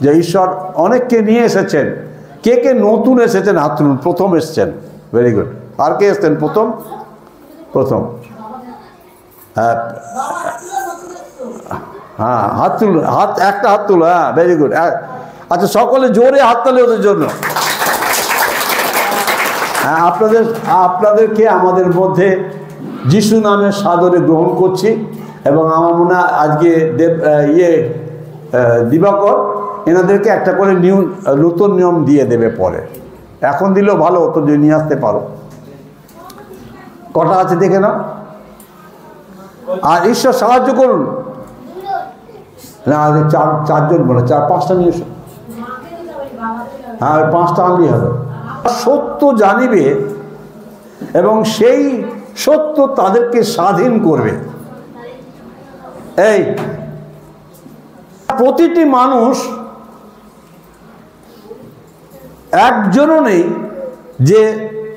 যে ঈশ্বর অনেককে নিয়ে এসেছেন। কে কে নতুন এসেছেন হাত তুলুন। প্রথম এসছেন, ভেরি গুড। আর কে এসছেন প্রথম? হ্যাঁ, হাত তুলুন, একটা হাত তুলো। হ্যাঁ, ভেরি গুড। আচ্ছা, সকলে জোরে হাত তালি ওদের জন্য। হ্যাঁ, আপনাদেরকে আমাদের মধ্যে যিশু নামের সাদরে গ্রহণ করছি। এবং আমার মনে হয় আজকে দিবাকর এনাদেরকে একটা করে নতুন নিয়ম দিয়ে দেবে পরে। এখন দিলেও ভালো হতো যদি নিয়ে আসতে পারো। কটা আছে দেখে নাও। আর ঈশ্বর সাহায্য করুন। না, চারজন বলে, 4-5টা নিয়ে এসো। হ্যাঁ, 5টা আনলেই হবে। সত্য জানিবে এবং সেই সত্য তাদেরকে স্বাধীন করবে। এই প্রতিটি মানুষ একজনও নেই যে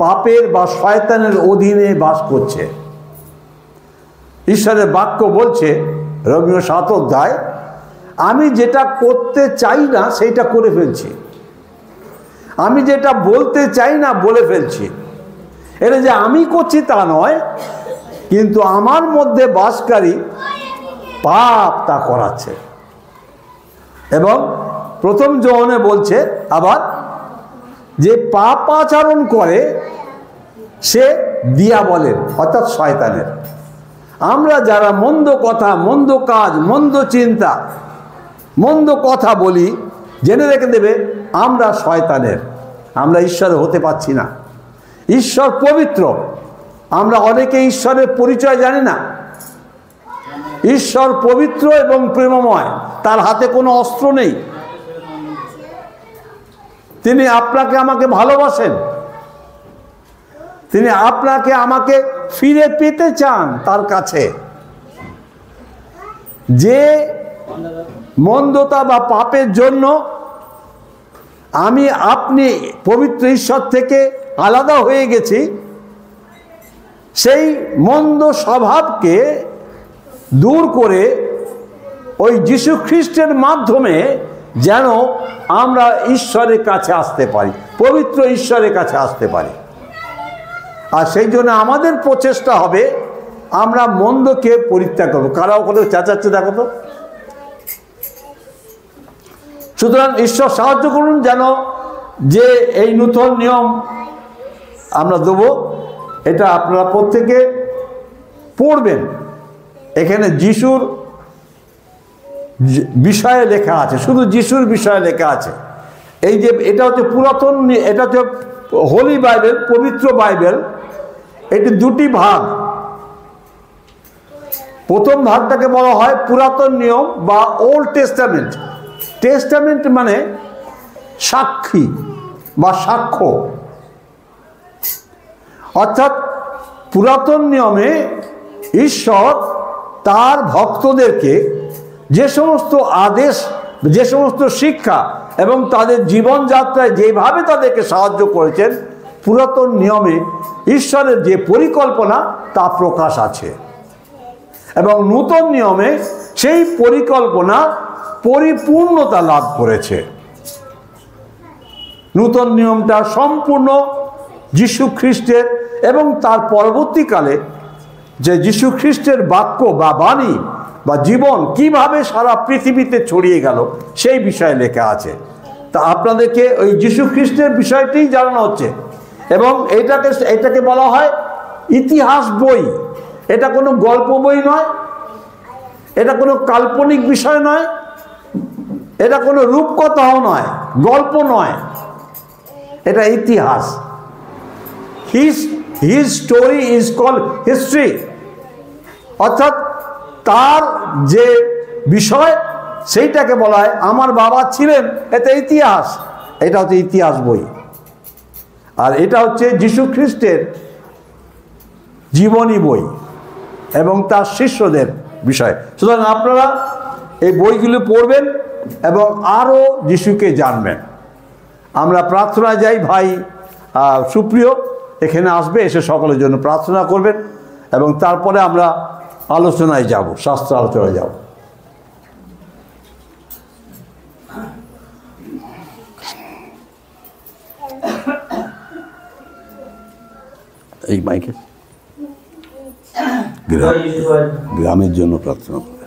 পাপের বা শয়তানের অধীনে বাস করছে। ঈশ্বরের বাক্য বলছে রোমীয় 7 অধ্যায়, আমি যেটা করতে চাই না সেইটা করে ফেলছি, আমি যেটা বলতে চাই না বলে ফেলছি। এটা যে আমি করছি তা নয়, কিন্তু আমার মধ্যে বাসকারী পাপ তা করাচ্ছে। এবং প্রথম যোহনে বলছে আবার যে পাপ আচরণ করে সে দিয়াবলের অর্থাৎ শয়তানের। আমরা যারা মন্দ কথা, মন্দ কাজ, মন্দ চিন্তা, মন্দ কথা বলি, জেনে রেখে দেবে আমরা শয়তানের। আমরা ঈশ্বর হতে পারছি না। ঈশ্বর পবিত্র। আমরা অনেকে ঈশ্বরের পরিচয় জানি না। ঈশ্বর পবিত্র এবং প্রেমময়, তার হাতে কোনো অস্ত্র নেই। তিনি আপনাকে আমাকে ভালোবাসেন। তিনি আপনাকে আমাকে ফিরে পেতে চান তার কাছে। যে মন্দতা বা পাপের জন্য আপনি পবিত্র ঈশ্বর থেকে আলাদা হয়ে গেছি, সেই মন্দ স্বভাবকে দূর করে ওই যীশু খ্রিস্টের মাধ্যমে যেন আমরা ঈশ্বরের কাছে আসতে পারি, পবিত্র ঈশ্বরের কাছে আসতে পারি। আর সেই জন্য আমাদের প্রচেষ্টা হবে আমরা মন্দকে পরিত্যাগ করবো। কারা ওখানে চেঁচাচ্ছে দেখো তো। সুতরাং ঈশ্বর সাহায্য করুন যেন যে এই নূতন নিয়ম আমরা দেবো, এটা আপনারা প্রত্যেকে পড়বেন। এখানে যিশুর বিষয়ে লেখা আছে, শুধু যিশুর বিষয়ে লেখা আছে। এই যে এটা হচ্ছে পুরাতন, এটা হচ্ছে হোলি বাইবেল, পবিত্র বাইবেল। এটি দুটি ভাগ। প্রথম ভাগটাকে বলা হয় পুরাতন নিয়ম বা ওল্ড টেস্টামেন্ট। টেস্টামেন্ট মানে সাক্ষী বা সাক্ষ্য। অর্থাৎ পুরাতন নিয়মে ঈশ্বর তার ভক্তদেরকে যে সমস্ত আদেশ, যে সমস্ত শিক্ষা এবং তাদের জীবনযাত্রায় যেভাবে তাদেরকে সাহায্য করেছেন, পুরাতন নিয়মে ঈশ্বরের যে পরিকল্পনা তা প্রকাশ আছে। এবং নূতন নিয়মে সেই পরিকল্পনা পরিপূর্ণতা লাভ করেছে। নূতন নিয়মটা সম্পূর্ণ যীশু খ্রিস্টের এবং তার পরবর্তীকালে যে যীশু খ্রিস্টের বাক্য বা বাণী বা জীবন কিভাবে সারা পৃথিবীতে ছড়িয়ে গেল সেই বিষয়ে লেখা আছে। তা আপনাদেরকে ওই যীশু খ্রিস্টের বিষয়টি জানানো হচ্ছে। এবং এটাকে বলা হয় ইতিহাস বই। এটা কোনো গল্প বই নয়, এটা কোনো কাল্পনিক বিষয় নয়, এটা কোনো রূপকথাও নয়, গল্প নয়, এটা ইতিহাস। His story is called history. অর্থাৎ তার যে বিষয় সেইটাকে বলা হয় আমার বাবা ছিলেন, এটা ইতিহাস। এটা হচ্ছে ইতিহাস বই। আর এটা হচ্ছে যীশু খ্রিস্টের জীবনী বই এবং তার শিষ্যদের বিষয়। সুতরাং আপনারা এই বইগুলো পড়বেন এবং আরও যিশুকে জানবেন। আমরা প্রার্থনা যাই। ভাই সুপ্রিয় এখানে আসবে, এসে সকলের জন্য প্রার্থনা করবেন এবং তারপরে আমরা আলোচনায় যাব, শাস্ত্র আলোচনায় যাব। এই মাইকে গ্রামের জন্য প্রার্থনা করে।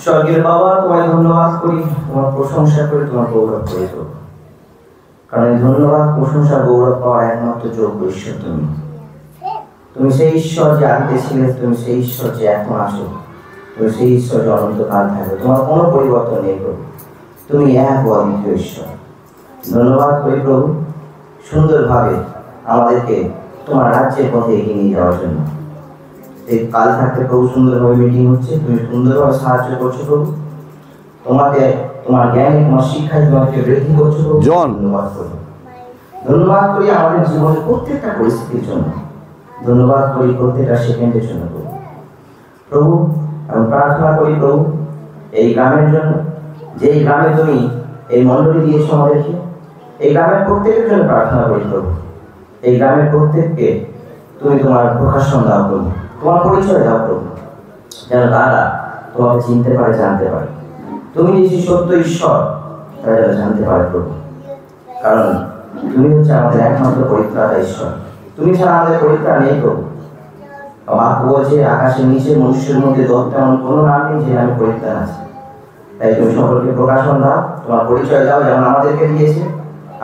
স্বর্গের বাবা, তোমায় ধন্যবাদ করি, তোমার প্রশংসা করি, তোমার গৌরব করি। কারণ এই ধন্যবাদ, প্রশংসা, গৌরব পাওয়ার একমাত্র যোগ্য ঈশ্বর তুমি। তুমি সেই ঈশ্বর যে আগে ছিলে, তুমি সেই ঈশ্বর যে এখন আসো, তুমি সেই ঈশ্বর যে অনন্তকাল থাকবে, তোমার কোনো পরিবর্তন নেই প্রভু। তুমি এক ও অদ্বিতীয় ঈশ্বর। ধন্যবাদ করি প্রভু, সুন্দরভাবে আমাদেরকে তোমার রাজ্যের পথে এগিয়ে নিয়ে যাওয়ার জন্য। এই কাল থাকতে প্রভু সুন্দরভাবে মিটিং হচ্ছে, তুমি সুন্দরভাবে সাহায্য করছো প্রভু। তোমাকে তোমার জ্ঞানে, তোমার শিক্ষায় তোমাকে বৃদ্ধি করছো প্রভু। ধন্যবাদ করি, ধন্যবাদ করি আমাদের জীবনের প্রত্যেকটা পরিস্থিতির জন্য। ধন্যবাদ করি প্রত্যেকটা সেকেন্ডের জন্য প্রভু। প্রভু আমি প্রার্থনা করি প্রভু এই গ্রামের জন্য, যে এই গ্রামে তুমি এই মণ্ডলী দিয়েছো আমাদেরকে, এই গ্রামের প্রত্যেকের জন্য প্রার্থনা করি প্রভু। এই গ্রামের প্রত্যেককে তুমি তোমার প্রকাশন দাও প্রভু, তোমার পরিচয় দাও প্রভু, যেন তারা তোমাকে চিনতে পারে, জানতে পারে তুমি যে সত্য ঈশ্বর, তারা যেন জানতে পারে প্রভু। কারণ তুমি হচ্ছে আমাদের একমাত্র পরিত্রাতা ঈশ্বর, তুমি ছাড়া আমাদের পরিত্রাণ নেই প্রভু। বাক্য বলছে আকাশের নিচে মনুষ্যের মধ্যে তেমন কোনো নাম নেই যে নামে পরিত্রাণ আছে। তাই তুমি সকলকে প্রকাশন দাও, তোমার পরিচয় দাও, যেমন আমাদেরকে দিয়েছে।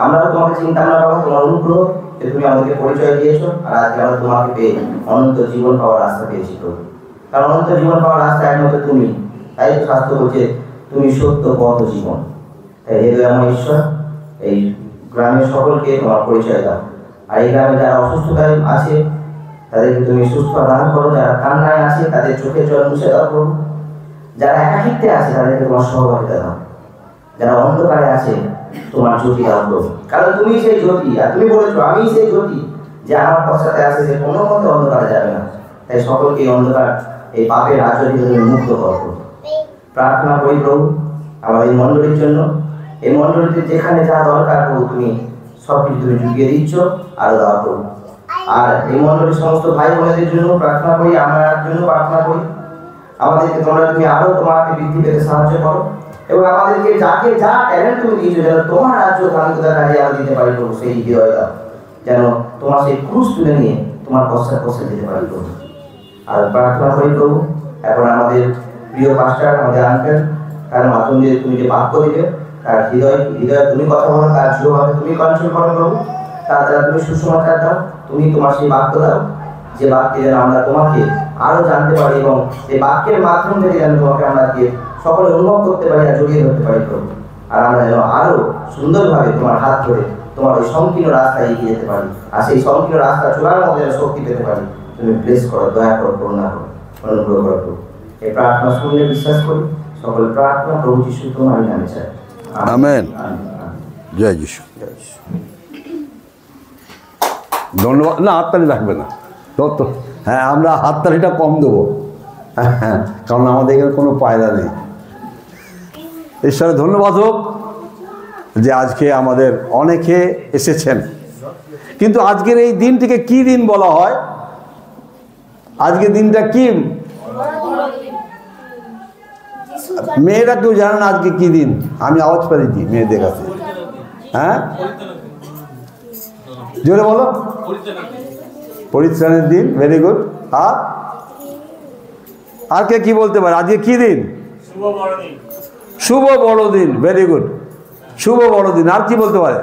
আমরাও তোমাকে চিন্তা না পাবো, তোমার অনুগ্রহ যে তুমি আমাদেরকে পরিচয় দিয়েছো, আর আজকে আমরা তোমাকে পেয়ে অনন্ত জীবন পাওয়ার রাস্তা পেয়েছি প্রভু। কারণ অনন্ত জীবন পাওয়ার রাস্তা একমাত্র তুমি। তাই তো শাস্ত্র বলছে তুমি সত্য, পথ, জীবন। তাই হে দয়াময় ঈশ্বর, এই গ্রামের সকলকে তোমার পরিচয় দাও। আর এই গ্রামে যারা অসুস্থতায় আছে তাদেরকে তুমি সুস্থ দান করো, যারা কান্নায় আছে তাদের চোখের জল মুছে দাও প্রভু, যারা একাকিত্বে আছে তাদেরকে তোমার সহভাগিতা দাও, যারা অন্ধকারে আছে তোমার জ্যোতি দাও প্রভু। কারণ তুমি সেই জ্যোতি, আর তুমি বলেছো আমি সেই জ্যোতি, যে আমার পশ্চাতে আছে সে কোনো মতে অন্ধকারে যাবে না। তাই সকলকে এই অন্ধকার, এই পাপের রাজ্য থেকে তুমি মুক্ত করো প্রভু। প্রার্থনা করি প্রভু আমাদের এই মণ্ডলীর জন্য, এই মণ্ডলীতে যেখানে যা দরকার প্রভু তুমি সব কিছু তুমি জুগিয়ে দিচ্ছ, আরো দাও প্রভু। আর এই মণ্ডলীর সমস্ত ভাই বোনেদের জন্য প্রার্থনা করি, আমার জন্য প্রার্থনা করি, আমাদেরকে তোমরা তুমি আরো তোমাকে বৃদ্ধি পেতে সাহায্য করো, এবং আমাদেরকে যাকে যা ট্যালেন্ট তুমি দিয়েছো যেন তোমার রাজ্য ধার্মিকতার কাজে আমরা দিতে পারি প্রভু। সেই হৃদয় দাও, যেন তোমার সেই ক্রুশ তুলে নিয়ে তোমার পশ্চাৎ দিতে পারি প্রভু। আর প্রার্থনা করি প্রভু এখন আমাদের প্রিয় পাস্টার, আমাদের আঙ্কেল, তার মাধ্যম দিয়ে তুমি যে বাক্য দিবে, তার হৃদয় তুমি কথা বলো, তার জীবনকে তুমি কন্ট্রোল করো প্রভু। তার দ্বারা তুমি সুসমাচার দাও, তুমি তোমার সেই বাক্য দাও, যে বাক্যে যেন আমরা তোমাকে আরো জানতে পারি, এবং সেই বাক্যের মাধ্যম থেকে যেন তোমাকে আমরা দিয়ে সকলে অনুভব করতে পারি আর জড়িয়ে ধরতে পারি প্রভু। আর আমরা যেন আরো সুন্দরভাবে তোমার হাত ধরে তোমার ওই সংকীর্ণ রাস্তায় এগিয়ে যেতে পারি, আর সেই সংকীর্ণ রাস্তা চলার মধ্যে যেন শক্তি পেতে পারি। তুমি ব্লেস করো, দয়া করো, করুণা করো, অনুগ্রহ করো প্রভু। এই প্রার্থনা শুনলে বিশ্বাস করি সকল প্রার্থনা প্রভু যিশু তোমার নামে চাই, আমেন। জয় যিশু। ধন্যবাদ। না, হাততালি রাখবে না তো। হ্যাঁ, আমরা হাততালিটা কম দেবো, হ্যাঁ, কারণ আমাদের এখানে কোনো পায়রা নেই। ঈশ্বরের ধন্যবাদ হোক যে আজকে আমাদের অনেকে এসেছেন। কিন্তু আজকের এই দিনটিকে কি দিন বলা হয়? আজকের দিনটা কি? মেয়েরা কেউ জানে না আজকে কি দিন? আমি আওয়াজ পাইছি মেয়েদের কাছে। হ্যাঁ, জোরে বলো। পরিত্রাণের দিন। Very good. আর কে কি বলতে পারে? আজকে কি দিন? শুভ বড়দিন। ভেরি গুড, শুভ বড়দিন। আর কি বলতে পারে?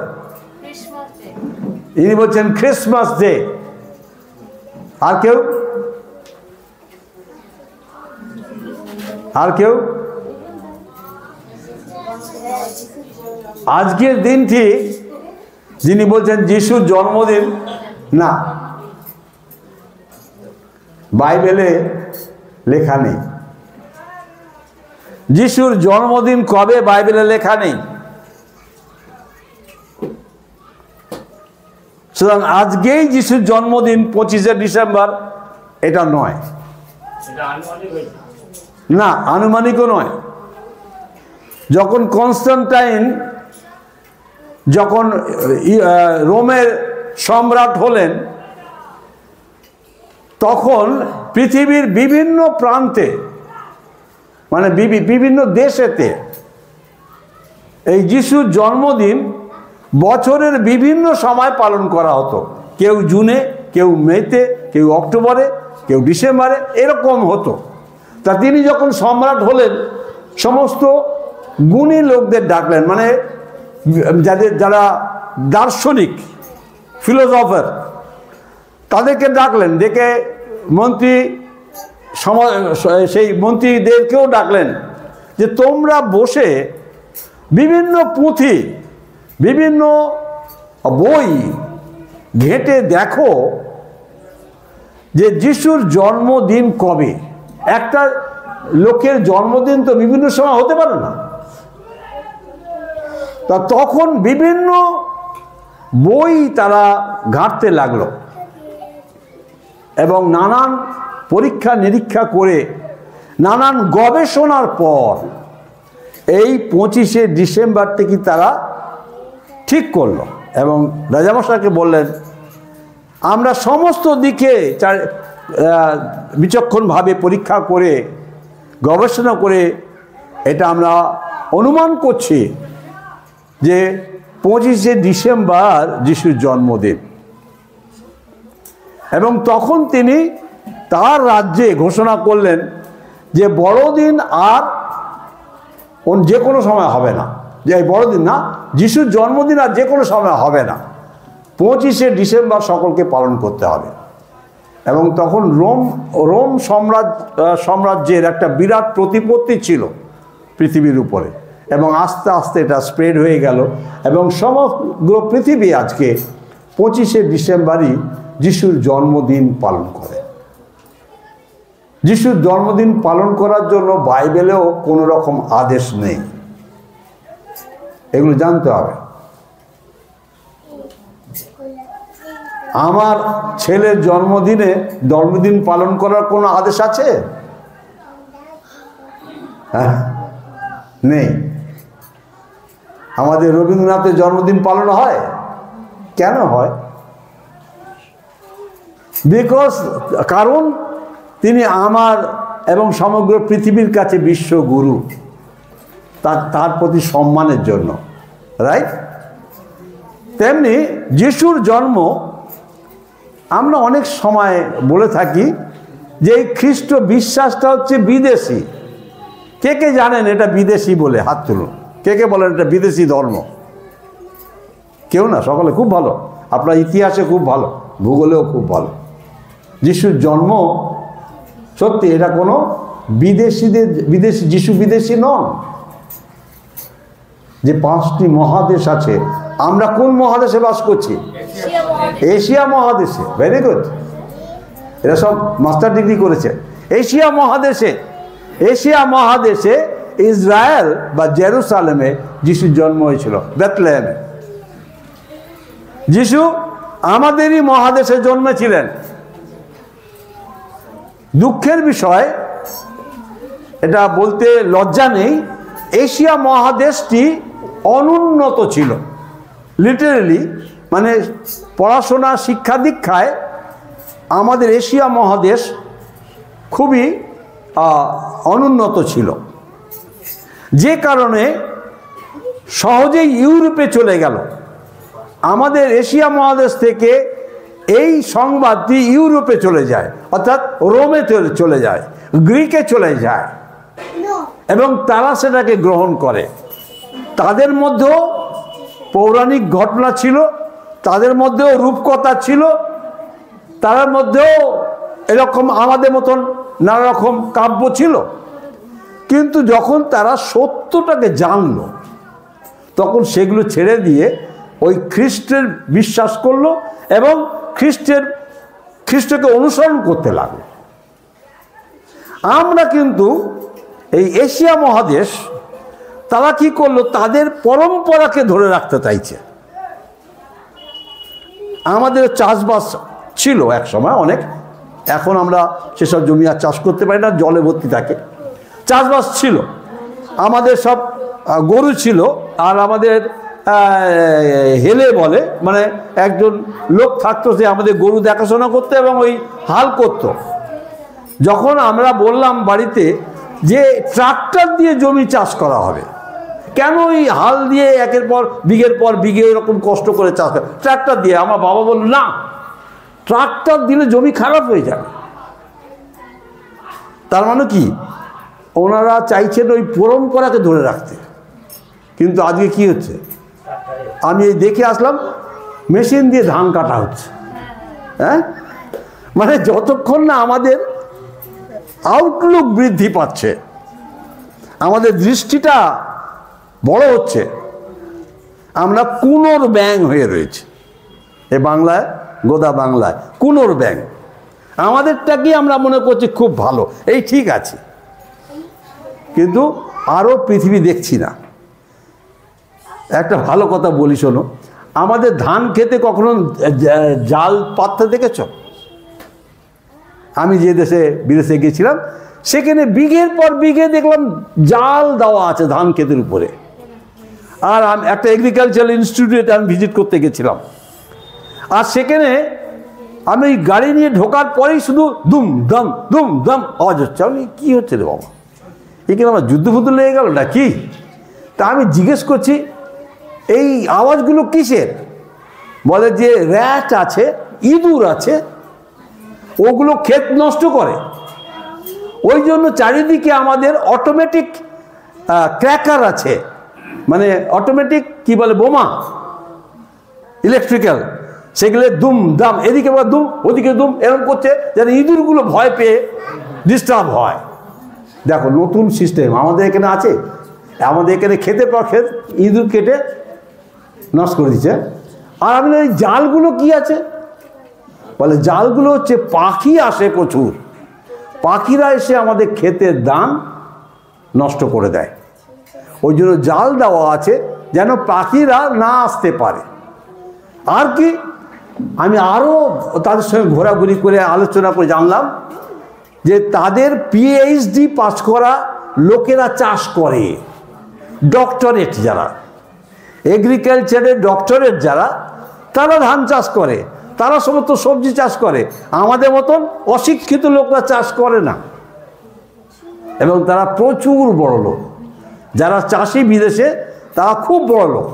ইনি বলছেন ক্রিসমাস ডে। আর কেউ? আর কেউ? আজকের দিনটি যিনি বলছেন যিশুর জন্মদিন, না, বাইবেলে লেখা নেই। যিশুর জন্মদিন কবে বাইবেলে লেখা নেই। সুতরাং আজকেই যিশুর জন্মদিন 25শে ডিসেম্বর, এটা নয়, না, আনুমানিকও নয়। যখন কনস্টান্টাইন যখন রোমের সম্রাট হলেন, তখন পৃথিবীর বিভিন্ন প্রান্তে, মানে বিভিন্ন দেশেতে এই যিশুর জন্মদিন বছরের বিভিন্ন সময় পালন করা হতো, কেউ জুনে, কেউ মেতে, কেউ অক্টোবরে, কেউ ডিসেম্বরে, এরকম হতো। তা তিনি যখন সম্রাট হলেন সমস্ত গুণী লোকদের ডাকলেন, মানে যারা দার্শনিক ফিলোসফার তাদেরকে ডাকলেন, ডেকে মন্ত্রী সেই মন্ত্রীদেরকেও ডাকলেন যে তোমরা বসে বিভিন্ন পুঁথি, বিভিন্ন বই ঘেঁটে দেখো যে যিশুর জন্মদিন কবে। একটা লোকের জন্মদিন তো বিভিন্ন সময় হতে পারে না। তা তখন বিভিন্ন বই তারা ঘাঁটতে লাগলো এবং নানান পরীক্ষা নিরীক্ষা করে নানান গবেষণার পর এই 25শে ডিসেম্বর থেকে তারা ঠিক করলো এবং রাজামশাইকে বললেন আমরা সমস্ত দিকে বিচক্ষণভাবে পরীক্ষা করে গবেষণা করে এটা আমরা অনুমান করছি যে 25শে ডিসেম্বর যিশুর জন্মদিন। এবং তখন তিনি তার রাজ্যে ঘোষণা করলেন যে বড়দিন আর যে কোনো সময় হবে না, যে বড়দিন না, যিশুর জন্মদিন আর যে কোনো সময় হবে না, 25শে ডিসেম্বর সকলকে পালন করতে হবে। এবং তখন রোম সাম্রাজ্যের একটা বিরাট প্রতিপত্তি ছিল পৃথিবীর উপরে এবং আস্তে আস্তে এটা স্প্রেড হয়ে গেল এবং সমগ্র পৃথিবী আজকে 25শে ডিসেম্বরই যিশুর জন্মদিন পালন করে। যিশুর জন্মদিন পালন করার জন্য বাইবেলেও কোনো রকম আদেশ নেই, এগুলো জানতে হবে। আমার ছেলের জন্মদিন পালন করার কোনো আদেশ আছে? হ্যাঁ, নেই। আমাদের রবীন্দ্রনাথের জন্মদিন পালন হয়, কেন হয়? কারণ তিনি আমার এবং সমগ্র পৃথিবীর কাছে বিশ্বগুরু, তার প্রতি সম্মানের জন্য, রাইট? তেমনি যিশুর জন্ম আমরা অনেক সময় বলে থাকি যে এই খ্রিস্ট বিশ্বাসটা হচ্ছে বিদেশি। কে কে জানেন এটা বিদেশি বলে? হাত তুলুন। কে কে বলেন এটা বিদেশি ধর্ম? কেউ না, সকলে খুব ভালো, আপনার ইতিহাসে খুব ভালো, ভূগোলেও খুব ভালো। যিশুর জন্ম সত্যি এটা কোনো যিশু বিদেশি নন। যে 5টি মহাদেশ আছে, আমরা কোন মহাদেশে বাস করছি? এশিয়া মহাদেশে। ভেরি গুড, এরা সব মাস্টার ডিগ্রি করেছে। এশিয়া মহাদেশে ইসরায়েল বা জেরুসালেমে যিশুর জন্ম হয়েছিল, বেথলেহেমে। যিশু আমাদেরই মহাদেশে জন্মেছিলেন। দুঃখের বিষয়, এটা বলতে লজ্জা নেই, এশিয়া মহাদেশটি অনুন্নত ছিল, লিটারেলি, মানে পড়াশোনা শিক্ষা দীক্ষায় আমাদের এশিয়া মহাদেশ খুবই অনুন্নত ছিল, যে কারণে সহজেই ইউরোপে চলে গেল। আমাদের এশিয়া মহাদেশ থেকে এই সংবাদটি ইউরোপে চলে যায়, অর্থাৎ রোমে চলে যায়, গ্রিকে চলে যায় এবং তারা সেটাকে গ্রহণ করে। তাদের মধ্যেও পৌরাণিক ঘটনা ছিল, তাদের মধ্যেও রূপকথা ছিল, তার মধ্যেও এরকম আমাদের মতন নানা রকম কাব্য ছিল। কিন্তু যখন তারা সত্যটাকে জানলো তখন সেগুলো ছেড়ে দিয়ে ওই খ্রিস্টের বিশ্বাস করলো এবং খ্রিস্টকে অনুসরণ করতে লাগলো। আমরা কিন্তু এই এশিয়া মহাদেশ, তারা কি করলো? তাদের পরম্পরাকে ধরে রাখতে চাইছে। আমাদের চাষবাস ছিল এক সময় অনেক, এখন আমরা সেসব জমি আর চাষ করতে পারি না, জলে ভর্তি থাকে। চাষবাস ছিল, আমাদের সব গরু ছিল, আর আমাদের হেলে বলে, মানে একজন লোক থাকতো যে আমাদের গরু দেখাশোনা করতো এবং ওই হাল করতো। যখন আমরা বললাম বাড়িতে যে ট্রাক্টর দিয়ে জমি চাষ করা হবে, কেন এই হাল দিয়ে একের পর বিঘে এরকম কষ্ট করে চাষ করে? ট্রাক্টর দিয়ে। আমার বাবা বলল না, ট্রাক্টর দিলে জমি খারাপ হয়ে যাবে। তার মানে কি, ওনারা চাইছেন ওই পরম্পরাকে ধরে রাখতে। কিন্তু আজকে কি হচ্ছে, আমি এই দেখে আসলাম মেশিন দিয়ে ধান কাটা হচ্ছে। হ্যাঁ, মানে যতক্ষণ না আমাদের আউটলুক বৃদ্ধি পাচ্ছে, আমাদের দৃষ্টিটা বড় হচ্ছে, আমরা কুনোর ব্যাঙ হয়ে রয়েছে। এ বাংলায়, গোদা বাংলায় কুনোর ব্যাঙ। আমাদেরটাকে আমরা মনে করছি খুব ভালো, এই ঠিক আছে, কিন্তু আরও পৃথিবী দেখছি না। একটা ভালো কথা বলি শোনো, আমাদের ধান খেতে কখনো জাল পাততে দেখেছ? আমি যে বিদেশে গিয়েছিলাম, সেখানে বিঘের পর বিঘে দেখলাম জাল দেওয়া আছে ধান ক্ষেতের উপরে। আর একটা এগ্রিকালচারাল ইনস্টিটিউটে আমি ভিজিট করতে গেছিলাম, আর সেখানে আমি গাড়ি নিয়ে ঢোকার পরেই শুধু দুম দম আওয়াজ হচ্ছে। আমি কী হচ্ছে রে বাবা, এখানে আমার যুদ্ধ লেগে গেল না কি? তা আমি জিজ্ঞেস করছি এই আওয়াজগুলো কিসের? বলে যে র্যাট আছে, ইঁদুর আছে, ওগুলো ক্ষেত নষ্ট করে। ওই জন্য চারিদিকে আমাদের অটোমেটিক ক্র্যাকার আছে, মানে অটোমেটিক কি বলে, বোমা, ইলেকট্রিক্যাল, সেগুলো দুম দাম, এদিকে বা দুম ওদিকে দুম, এরকম করছে যেন ইঁদুরগুলো ভয় পেয়ে ডিস্টার্ব হয়। দেখো নতুন সিস্টেম আমাদের এখানে আছে। আমাদের এখানে খেতে পর ক্ষেত ইঁদুর কেটে নষ্ট করে দিচ্ছে। আর আমি এই জালগুলো কি আছে বলে, জালগুলো হচ্ছে পাখি আসে প্রচুর, পাখিরা এসে আমাদের ক্ষেতের ধান নষ্ট করে দেয়। ওই জন্য জাল দেওয়া আছে যেন পাখিরা না আসতে পারে। আর কি, আমি আরও তাদের সঙ্গে ঘোরাঘুরি করে আলোচনা করে জানলাম যে তাদের PhD পাস করা লোকেরা চাষ করে, ডক্টরেট যারা, এগ্রিকালচারের ডক্টরেট যারা, তারা ধান চাষ করে, তারা সমস্ত সবজি চাষ করে। আমাদের মতন অশিক্ষিত লোকরা চাষ করে না, এবং তারা প্রচুর বড় লোক। যারা চাষি বিদেশে, তারা খুব বড় লোক।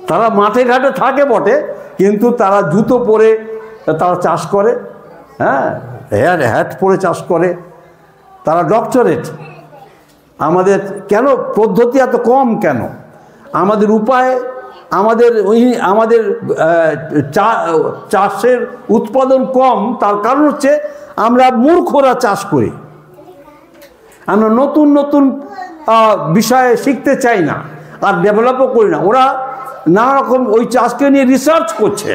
তারা মাঠে ঘাটে থাকে বটে, কিন্তু তারা জুতো পরে তারা চাষ করে, হ্যাঁ, হ্যাট পরে চাষ করে, তারা ডক্টরেট। আমাদের কেন পদ্ধতি এত কম কেন? আমাদের উপায়, আমাদের চাষের উৎপাদন কম, তার কারণ হচ্ছে আমরা মূর্খরা চাষ করি। আমরা নতুন নতুন বিষয়ে শিখতে চাই না, আর ডেভেলপও করি না। ওরা নানা রকম ওই চাষকে নিয়ে রিসার্চ করছে,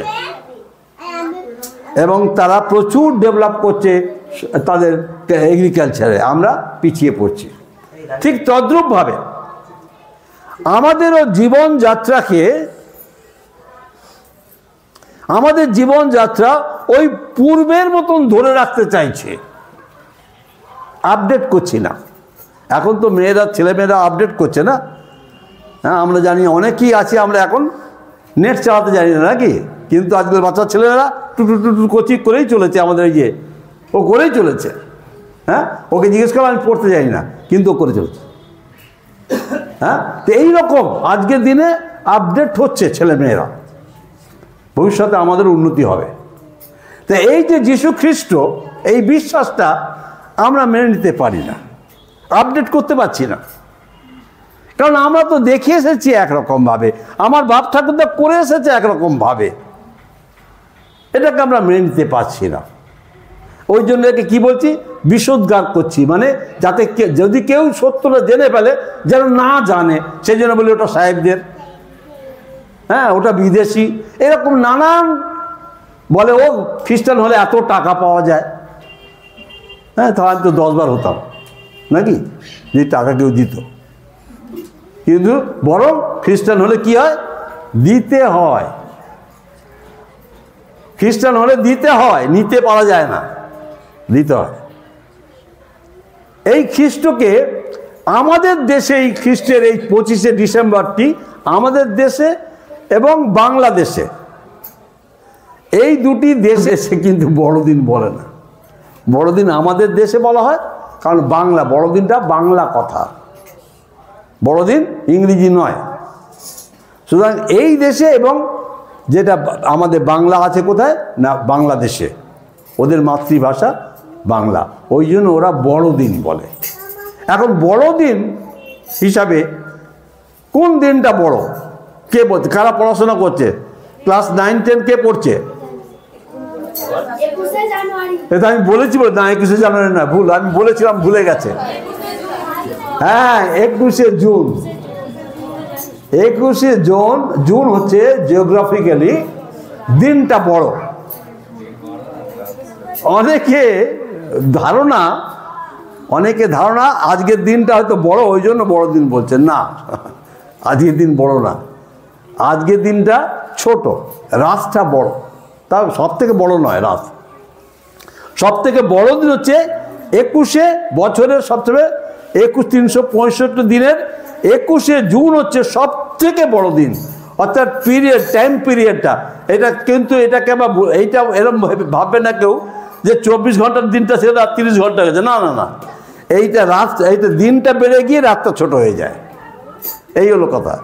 এবং তারা প্রচুর ডেভেলপ করছে তাদের এগ্রিকালচারে। আমরা পিছিয়ে পড়ছি। ঠিক তদ্রূপভাবে আমাদের জীবনযাত্রা ওই পূর্বের মতন ধরে রাখতে চাইছে, আপডেট করছি না। এখন তো ছেলেমেয়েরা আপডেট করছে না। হ্যাঁ, আমরা জানি অনেকেই আছে, আমরা এখন নেট চালাতে জানি না নাকি, কিন্তু আজকাল বাচ্চা ছেলেরা টুটু কোচিং করেই চলেছে। আমাদের এই যে ও করেই চলেছে। হ্যাঁ, ওকে জিজ্ঞেস করলাম, আমি পড়তে জানি না, কিন্তু ও করে চলছে। হ্যাঁ, তো এইরকম আজকের দিনে আপডেট হচ্ছে ছেলেমেয়েরা, ভবিষ্যতে আমাদের উন্নতি হবে। তো এই যে যীশু খ্রিস্ট, এই বিশ্বাসটা আমরা মেনে নিতে পারি না, আপডেট করতে পারছি না। কারণ আমরা তো দেখে এসেছি একরকমভাবে, আমার বাপ ঠাকুরদা করে এসেছে একরকমভাবে, এটাকে আমরা মেনে নিতে পারছি না। ওই জন্য একে কী বলছি, বিশোদ্গার করছি, মানে যাতে যদি কেউ সত্যটা জেনে ফেলে যেন না জানে, সেই জন্য বলি ওটা সাহেবদের, হ্যাঁ ওটা বিদেশি, এরকম নানান বলে। ও খ্রিস্টান হলে এত টাকা পাওয়া যায়, হ্যাঁ তাহলে আমি তো 10 বার হতাম নাকি, যে টাকা কেউ দিত। কিন্তু বরং খ্রিস্টান হলে কি হয়, দিতে হয়। খ্রিস্টান হলে দিতে হয়, নিতে পারা যায় না, দিতে হয়। এই খ্রিস্টকে আমাদের দেশে, এই খ্রিস্টের এই 25শে ডিসেম্বরটি আমাদের দেশে এবং বাংলাদেশে, এই দুটি দেশে সে কিন্তু বড়দিন বলে না। বড়দিন আমাদের দেশে বলা হয়, কারণ বাংলা, বড়দিনটা বাংলা কথা, বড়দিন ইংরেজি নয়। সুতরাং এই দেশে এবং যেটা আমাদের বাংলা আছে কোথায় না বাংলাদেশে, ওদের মাতৃভাষা বাংলা, ওই জন্য ওরা বড়দিন বলে। এখন বড়দিন হিসাবে কোন দিনটা বড় কে বলছে? কারা পড়াশোনা করছে? ক্লাস 9, 10 কে পড়ছে? এটা আমি বলেছি বলে না, 21শে জানুয়ারি না, ভুল, আমি বলেছিলাম, ভুলে গেছে। হ্যাঁ, 21শে জুন। 21শে জুন হচ্ছে জিওগ্রাফিক্যালি দিনটা বড়। অনেকে ধারণা আজকের দিনটা হয়তো বড়, ওই জন্য বড়দিন বলছেন। না, আজকের দিন বড় না, আজকের দিনটা ছোট, রাতটা বড়। তাও সব থেকে বড় নয় রাত। সব থেকে বড় দিন হচ্ছে 21শে, বছরের সবথেকে 365 দিনের 21শে জুন হচ্ছে সব থেকে বড় দিন। অর্থাৎ টাইম পিরিয়ডটা এটা, কিন্তু এটাকে আবার এইটা এরকম ভাববে না কেউ যে 24 ঘন্টার দিনটা সেটা 30 ঘন্টা গেছে। না না না, এইটা দিনটা বেড়ে গিয়ে রাতটা ছোট হয়ে যায়, এই হলো কথা।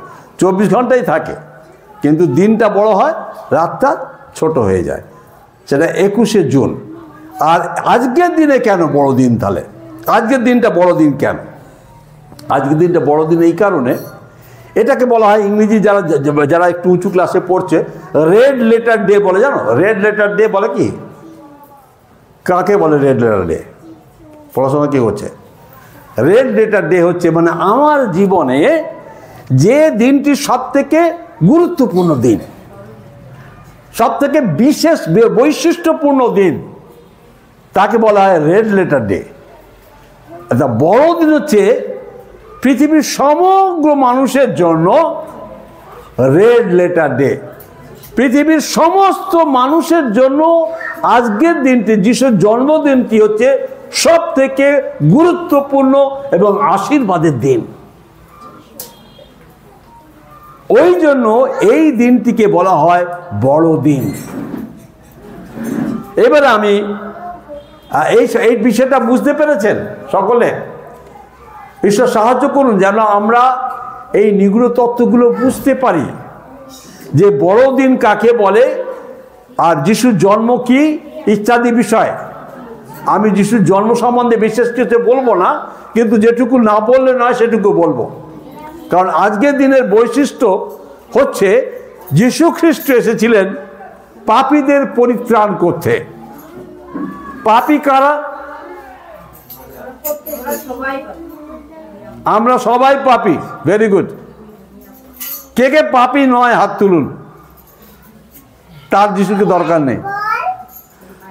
24 ঘন্টাই থাকে, কিন্তু দিনটা বড় হয়, রাতটা ছোট হয়ে যায়। সেটা 21শে জুন। আর আজকের দিনে কেন বড় দিন? তাহলে আজকের দিনটা বড় দিন কেন? আজকের দিনটা বড় দিন এই কারণে, এটাকে বলা হয় ইংরেজি যারা একটু উঁচু ক্লাসে পড়ছে রেড লেটার ডে বলে। জানো রেড লেটার ডে বলে কি? কাকে বলে রেড লেটার ডে? পড়াশোনা কি হচ্ছে? রেড লেটার ডে হচ্ছে মানে আমার জীবনে যে দিনটি সব থেকে গুরুত্বপূর্ণ দিন, সব থেকে বিশেষ বৈশিষ্ট্যপূর্ণ দিন, তাকে বলা হয় রেড লেটার ডে। বড়দিন হচ্ছে পৃথিবীর সমগ্র মানুষের জন্য রেড লেটার ডে। পৃথিবীর সমস্ত মানুষের জন্য আজকের দিনটি, যিশুর জন্মদিনটি হচ্ছে সব থেকে গুরুত্বপূর্ণ এবং আশীর্বাদের দিন। ওই জন্য এই দিনটিকে বলা হয় বড়দিন। এবারে আমি এই বিষয়টা বুঝতে পেরেছেন সকলে? ঈশ্বর সাহায্য করুন যেন আমরা এই নিগূঢ় তত্ত্বগুলো বুঝতে পারি, যে বড়দিন কাকে বলে আর যিশুর জন্ম কি ইত্যাদি বিষয়। আমি যিশুর জন্ম সম্বন্ধে বিশেষ কিছু বলবো না, কিন্তু যেটুকু না বললে নয় সেটুকু বলবো। কারণ আজকের দিনের বৈশিষ্ট্য হচ্ছে যীশু খ্রিস্ট এসেছিলেন পাপীদের পরিত্রাণ করতে। পাপী কারা? আমরা সবাই পাপী। Very good. কে কে পাপী নয় হাত তুলুন। তার যিশুকে দরকার নেই।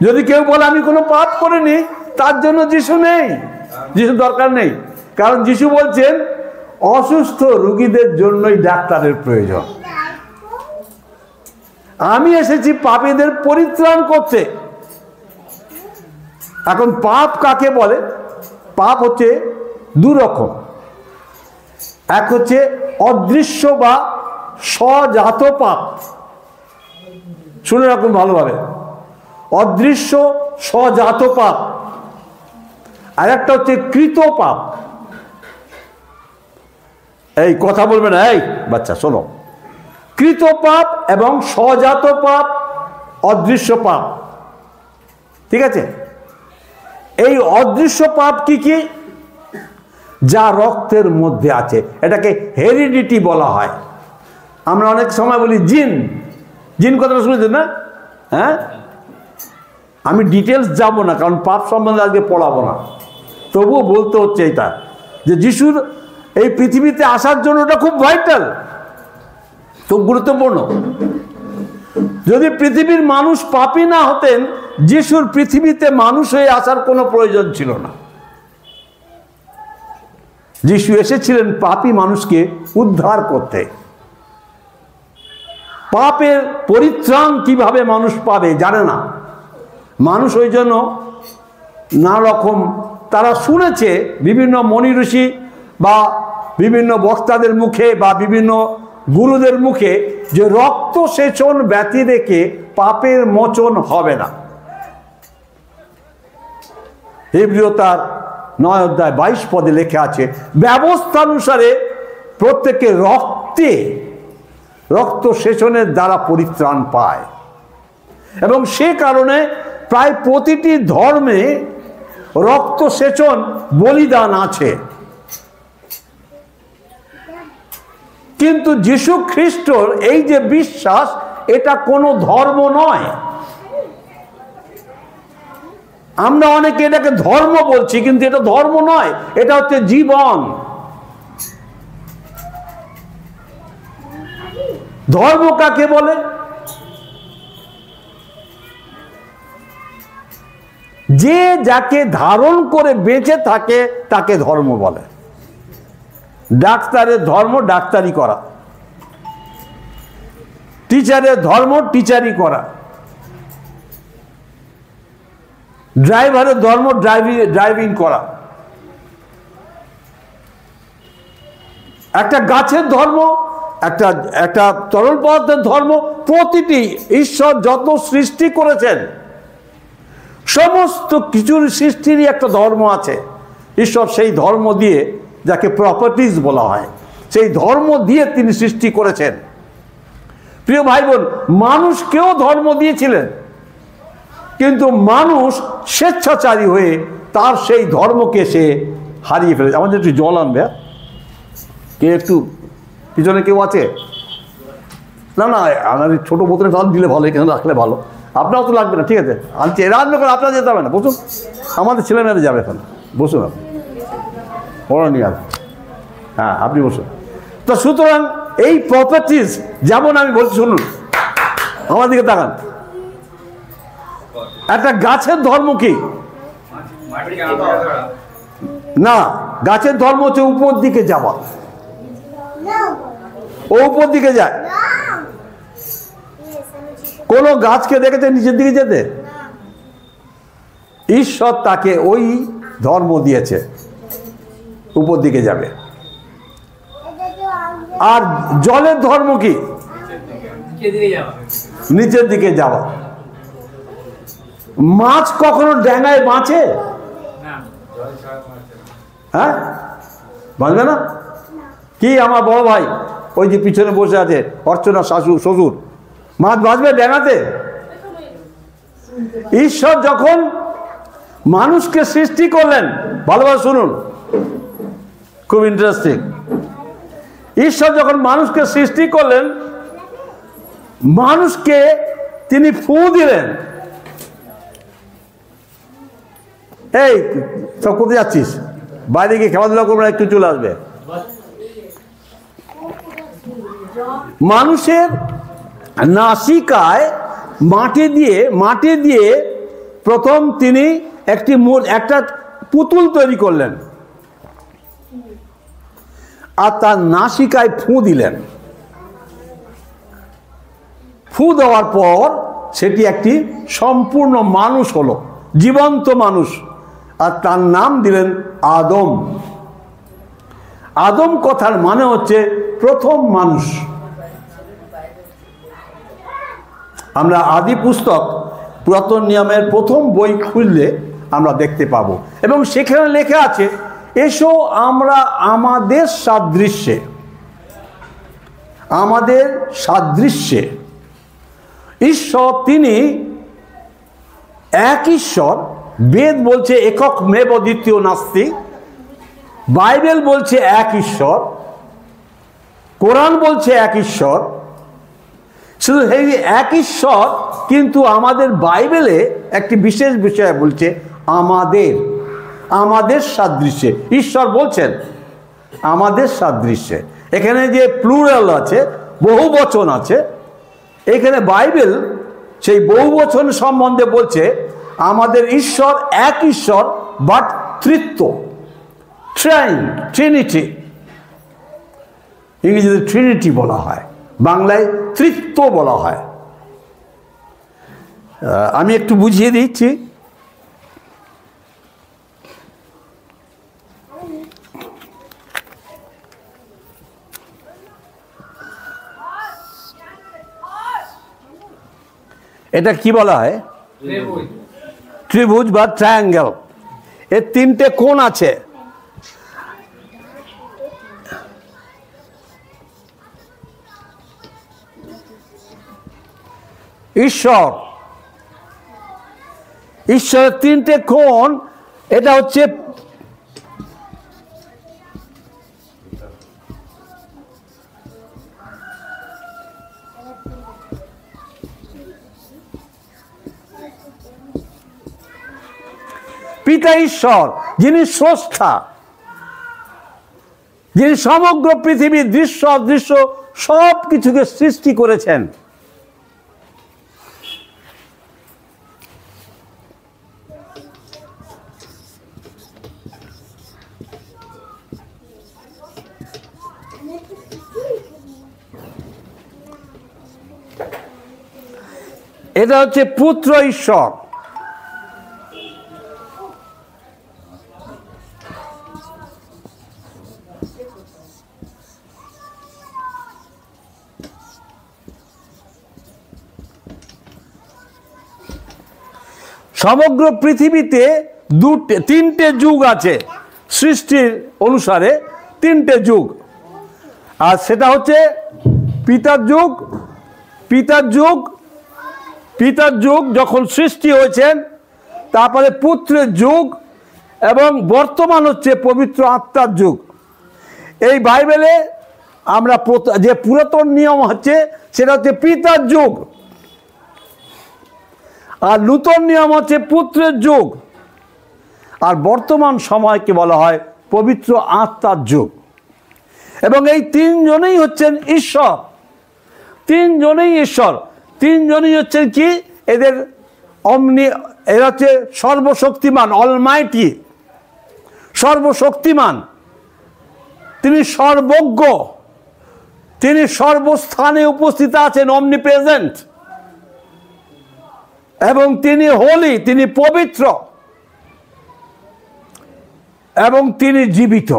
যদি কেউ বলে আমি কোনো পাপ করিনি, তার জন্য যিশু নেই, যিশু দরকার নেই। কারণ যিশু বলছেন অসুস্থ রোগীদের জন্যই ডাক্তারের প্রয়োজন। আমি এসেছি পাপীদের পরিত্রাণ করতে। এখন পাপ কাকে বলে? পাপ হচ্ছে দু রকম। এক হচ্ছে অদৃশ্য বা স্বজাত পাপ। শুনে রাখুন ভালোভাবে, অদৃশ্য স্বজাত পাপ। আর একটা হচ্ছে কৃত পাপ। এই কথা বলবে না, এই বাচ্চা শোনো। কৃত পাপ এবং স্বজাত পাপ, অদৃশ্য পাপ। ঠিক আছে? এই অদৃশ্য পাপ কি কি? যা রক্তের মধ্যে আছে, এটাকে হেরিডিটি বলা হয়। আমরা অনেক সময় বলি জিন। জিন কথাটা শুনেছেন না? হ্যাঁ, আমি ডিটেলস যাব না, কারণ পাপ সম্বন্ধে আজকে পড়াবো না। তবুও বলতে হচ্ছে এটা, যে যিশুর এই পৃথিবীতে আসার জন্য ওটা খুব ভাইটাল, খুব গুরুত্বপূর্ণ। যদি পৃথিবীর মানুষ পাপী না হতেন, যিশুর পৃথিবীতে মানুষ হয়ে আসার কোনো প্রয়োজন ছিল না। যিশু এসেছিলেন পাপী মানুষকে উদ্ধার করতে। পাপের পরিত্রাণ কিভাবে মানুষ পাবে জানে না মানুষ। ওই জন্য নানা রকম তারা শুনেছে বিভিন্ন মনি ঋষি বা বিভিন্ন বক্তাদের মুখে বা বিভিন্ন গুরুদের মুখে, যে রক্ত সেচন ব্যতি রেখে পাপের মোচন হবে না। হিব্রিয় তার 9 অধ্যায় 22 পদে লেখা আছে, ব্যবস্থা অনুসারে প্রত্যেকে রক্ত সেচনের দ্বারা পরিত্রাণ পায়। এবং সে কারণে প্রায় প্রতিটি ধর্মে রক্ত সেচন বলিদান আছে। কিন্তু যীশু খ্রিস্টর এই যে বিশ্বাস, এটা কোনো ধর্ম নয়। আমরা অনেকে এটাকে ধর্ম বলছি, কিন্তু এটা ধর্ম নয়, এটা হচ্ছে জীবন। ধর্ম কাকে বলে? যে যাকে ধারণ করে বেঁচে থাকে তাকে ধর্ম বলে। ডাক্তারের ধর্ম ডাক্তারি করা, টিচারের ধর্ম টিচারি করা, ড্রাইভারের ধর্ম ড্রাইভিং করা, একটা গাছের ধর্ম, একটা তরল পদার্থের ধর্ম। প্রতিটি ঈশ্বর যত সৃষ্টি করেছেন সমস্ত কিছুর সৃষ্টিরই একটা ধর্ম আছে। ঈশ্বর সেই ধর্ম দিয়ে, যাকে প্রপার্টিজ বলা হয়, সেই ধর্ম দিয়ে তিনি সৃষ্টি করেছেন। প্রিয় ভাই বোন, মানুষকেও ধর্ম দিয়েছিলেন, কিন্তু মানুষ স্বেচ্ছাচারী হয়ে তার সেই ধর্মকে সে হারিয়ে ফেলেছে। আমাদের একটু জল আনবে, কে একটু পিছনে কেউ আছে? না না, আমার ছোটো বোতলে জল দিলে ভালো, এখানে রাখলে ভালো। আপনারও তো লাগবে না, ঠিক আছে, আনছি। রান্না করে আপনারা যেতে হবে না, বসুন, আমাদের ছেলেমেয়েরা যাবে এখন, বসুন আপনি, বড় নিয়ে আসবেন। হ্যাঁ, আপনি বসুন। তো সুতরাং এই প্রপার্টিজ, যেমন আমি বলছি, শুনুন, আমার দিকে তাকান। একটা গাছের ধর্ম কি? না, গাছের ধর্ম হচ্ছে উপর দিকে যাওয়া। ও উপর দিকে যায়। কোন গাছকে দেখেছে নিচের দিকে যেতে? ঈশ্বর তাকে ওই ধর্ম দিয়েছে, উপর দিকে যাবে। আর জলের ধর্ম কি? নিচের দিকে যাওয়া। মাছ কখনো ড্যাঙায় বাঁচে? হ্যাঁ, বাঁচবে না। কি আমার বড় ভাই ওই যে পিছনে বসে আছে, অর্চনা শ্বশুর, মাছ বাঁচবে ড্যাঙাতে? ঈশ্বর যখন মানুষকে সৃষ্টি করলেন, ভালোভাবে শুনুন, খুব ইন্টারেস্টিং। ঈশ্বর যখন মানুষকে সৃষ্টি করলেন, মানুষকে তিনি ফুঁ দিলেন। এই সব কোথায় যাচ্ছিস? বাইরে গিয়ে খেলাধুলা করবে না, একটু চলে আসবে। মানুষের নাসিকায় মাটি দিয়ে প্রথম তিনি একটা পুতুল তৈরি করলেন, আর তার নাসিকায় ফুঁ দিলেন। ফুঁ দেওয়ার পর সেটি একটি সম্পূর্ণ মানুষ হলো, জীবন্ত মানুষ, আর তার নাম দিলেন আদম। আদম কথার মানে হচ্ছে প্রথম মানুষ। আমরা আদি পুস্তক পুরাতন নিয়মের প্রথম বই খুললে আমরা দেখতে পাবো, এবং সেখানে লেখা আছে, এসো আমরা আমাদের সাদৃশ্যে। ঈশ্বর তিনি এক ঈশ্বর। বেদ বলছে একক মেব দ্বিতীয় নাস্তি, বাইবেল বলছে এক ঈশ্বর, কোরআন বলছে এক ঈশ্বর। শুধু এই এক ঈশ্বর, কিন্তু আমাদের বাইবেলে একটি বিশেষ বিষয় বলছে আমাদের সাদৃশ্যে। ঈশ্বর বলছেন আমাদের সাদৃশ্যে। এখানে যে প্লুরাল আছে, বহু বচন আছে, এখানে বাইবেল সেই বহু বচন সম্বন্ধে বলছে আমাদের ঈশ্বর এক ঈশ্বর, বাট ত্রিত্ব, ট্রিনিটি। ইংরেজিতে ট্রিনিটি বলা হয়, বাংলায় ত্রিত্ব বলা হয়। আমি একটু বুঝিয়ে দিচ্ছি। এটা কি বলা হয়? ত্রিভুজ বা ট্রায়াঙ্গেল। এর তিনটে কোণ আছে। ঈশ্বর, ঈশ্বরের তিনটে কোণ। এটা হচ্ছে পিতা ঈশ্বর, যিনি স্রষ্টা, যিনি সমগ্র পৃথিবীর দৃশ্য অদৃশ্য সব কিছুকে সৃষ্টি করেছেন। এটা হচ্ছে পুত্র ঈশ্বর। সমগ্র পৃথিবীতে তিনটে যুগ আছে সৃষ্টির অনুসারে, তিনটে যুগ। আর সেটা হচ্ছে পিতার যুগ, পিতার যুগ, পিতার যুগ যখন সৃষ্টি হয়েছেন, তারপরে পুত্রের যুগ, এবং বর্তমান হচ্ছে পবিত্র আত্মার যুগ। এই বাইবেলে আমরা যে পুরাতন নিয়ম হচ্ছে সেটা হচ্ছে পিতার যুগ, আর নূতন নিয়ম হচ্ছে পুত্রের যুগ, আর বর্তমান সময়কে বলা হয় পবিত্র আত্মার যুগ। এবং এই তিনজনেই হচ্ছেন ঈশ্বর, তিনজনেই ঈশ্বর, তিনজনই হচ্ছেন কি এদের এরা হচ্ছে সর্বশক্তিমান, অলমাইটি, সর্বশক্তিমান, তিনি সর্বজ্ঞ, তিনি সর্বস্থানে উপস্থিত আছেন, অমনিপ্রেজেন্ট, এবং তিনি হোলি, তিনি পবিত্র, এবং তিনি জীবিত।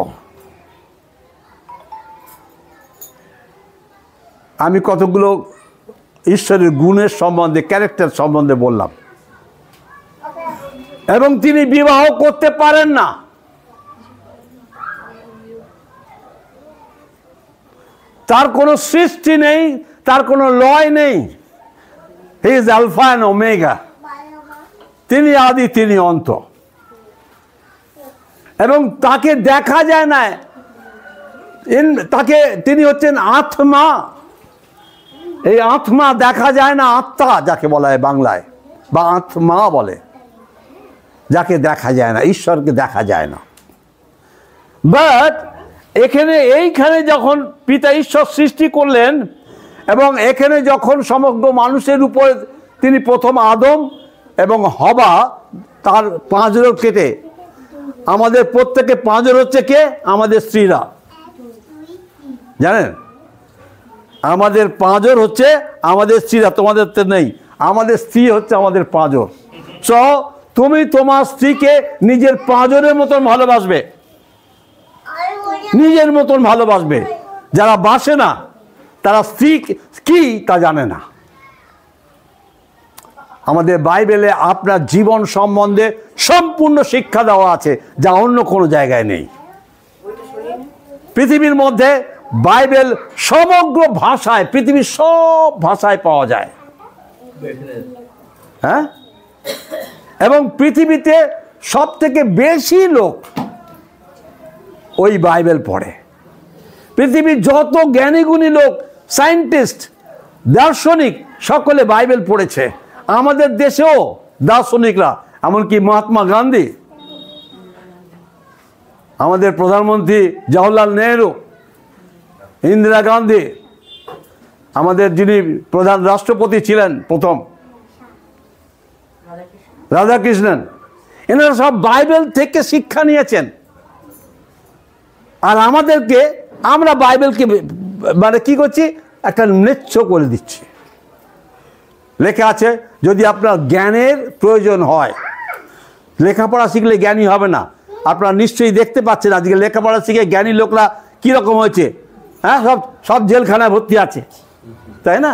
আমি কতগুলো ঈশ্বরের গুণের সম্বন্ধে, ক্যারেক্টার সম্বন্ধে বললাম। এবং তিনি বিবাহ করতে পারেন না, তার কোনো সৃষ্টি নেই, তার কোনো লয় নেই। He is alpha and omega, তিনি আদি, তিনি অন্ত, এবং তাকে দেখা যায় না, তাকে, তিনি হচ্ছেন আত্মা। এই আত্মা দেখা যায় না, আত্মা যাকে বলা হয় বাংলায়, বা আত্মা বলে, যাকে দেখা যায় না, ঈশ্বরকে দেখা যায় না। বাট এইখানে যখন পিতা ঈশ্বর সৃষ্টি করলেন, এবং এখানে যখন সমগ্র মানুষের উপরে তিনি প্রথম আদম এবং হবা, তার পাঁজর কেটে, আমাদের প্রত্যেকে পাঁজর হচ্ছে কে? আমাদের স্ত্রীরা, জানেন? আমাদের পাঁজর হচ্ছে আমাদের স্ত্রীরা, তোমাদের তো নেই। আমাদের স্ত্রী হচ্ছে আমাদের পাঁজর। তুমি তোমার স্ত্রীকে নিজের পাঁজরের মতন ভালোবাসবে, নিজের মতন ভালোবাসবে। যারা বাসে না তারা স্ত্রী কি তা জানে না। আমাদের বাইবেলে আপনার জীবন সম্বন্ধে সম্পূর্ণ শিক্ষা দেওয়া আছে, যা অন্য কোনো জায়গায় নেই। পৃথিবীর মধ্যে বাইবেল সমগ্র ভাষায়, পৃথিবীর সব ভাষায় পাওয়া যায়, হ্যাঁ। এবং পৃথিবীতে সব থেকে বেশি লোক ওই বাইবেল পড়ে। পৃথিবীর যত জ্ঞানীগুণী লোক, সায়েন্টিস্ট, দার্শনিক, সকলে বাইবেল পড়েছে। আমাদের দেশেও দার্শনিকরা, এমনকি মহাত্মা গান্ধী, আমাদের প্রধানমন্ত্রী জওহরলাল নেহরু, ইন্দিরা গান্ধী, আমাদের যিনি প্রধান রাষ্ট্রপতি ছিলেন প্রথম, রাধাকৃষ্ণন, এনারা সব বাইবেল থেকে শিক্ষা নিয়েছেন। আর আমাদেরকে, আমরা বাইবেলকে মানে কি করছি, একটা ম্লেচ্ছ করে দিচ্ছি। লেখা আছে, যদি আপনার জ্ঞানের প্রয়োজন হয়, লেখাপড়া শিখলে জ্ঞানী হবে না। আপনারা নিশ্চয়ই দেখতে পাচ্ছেন আজকে লেখাপড়া শিখে জ্ঞানী লোকরা কীরকম হয়েছে, হ্যাঁ, সব জেলখানায় ভর্তি আছে, তাই না?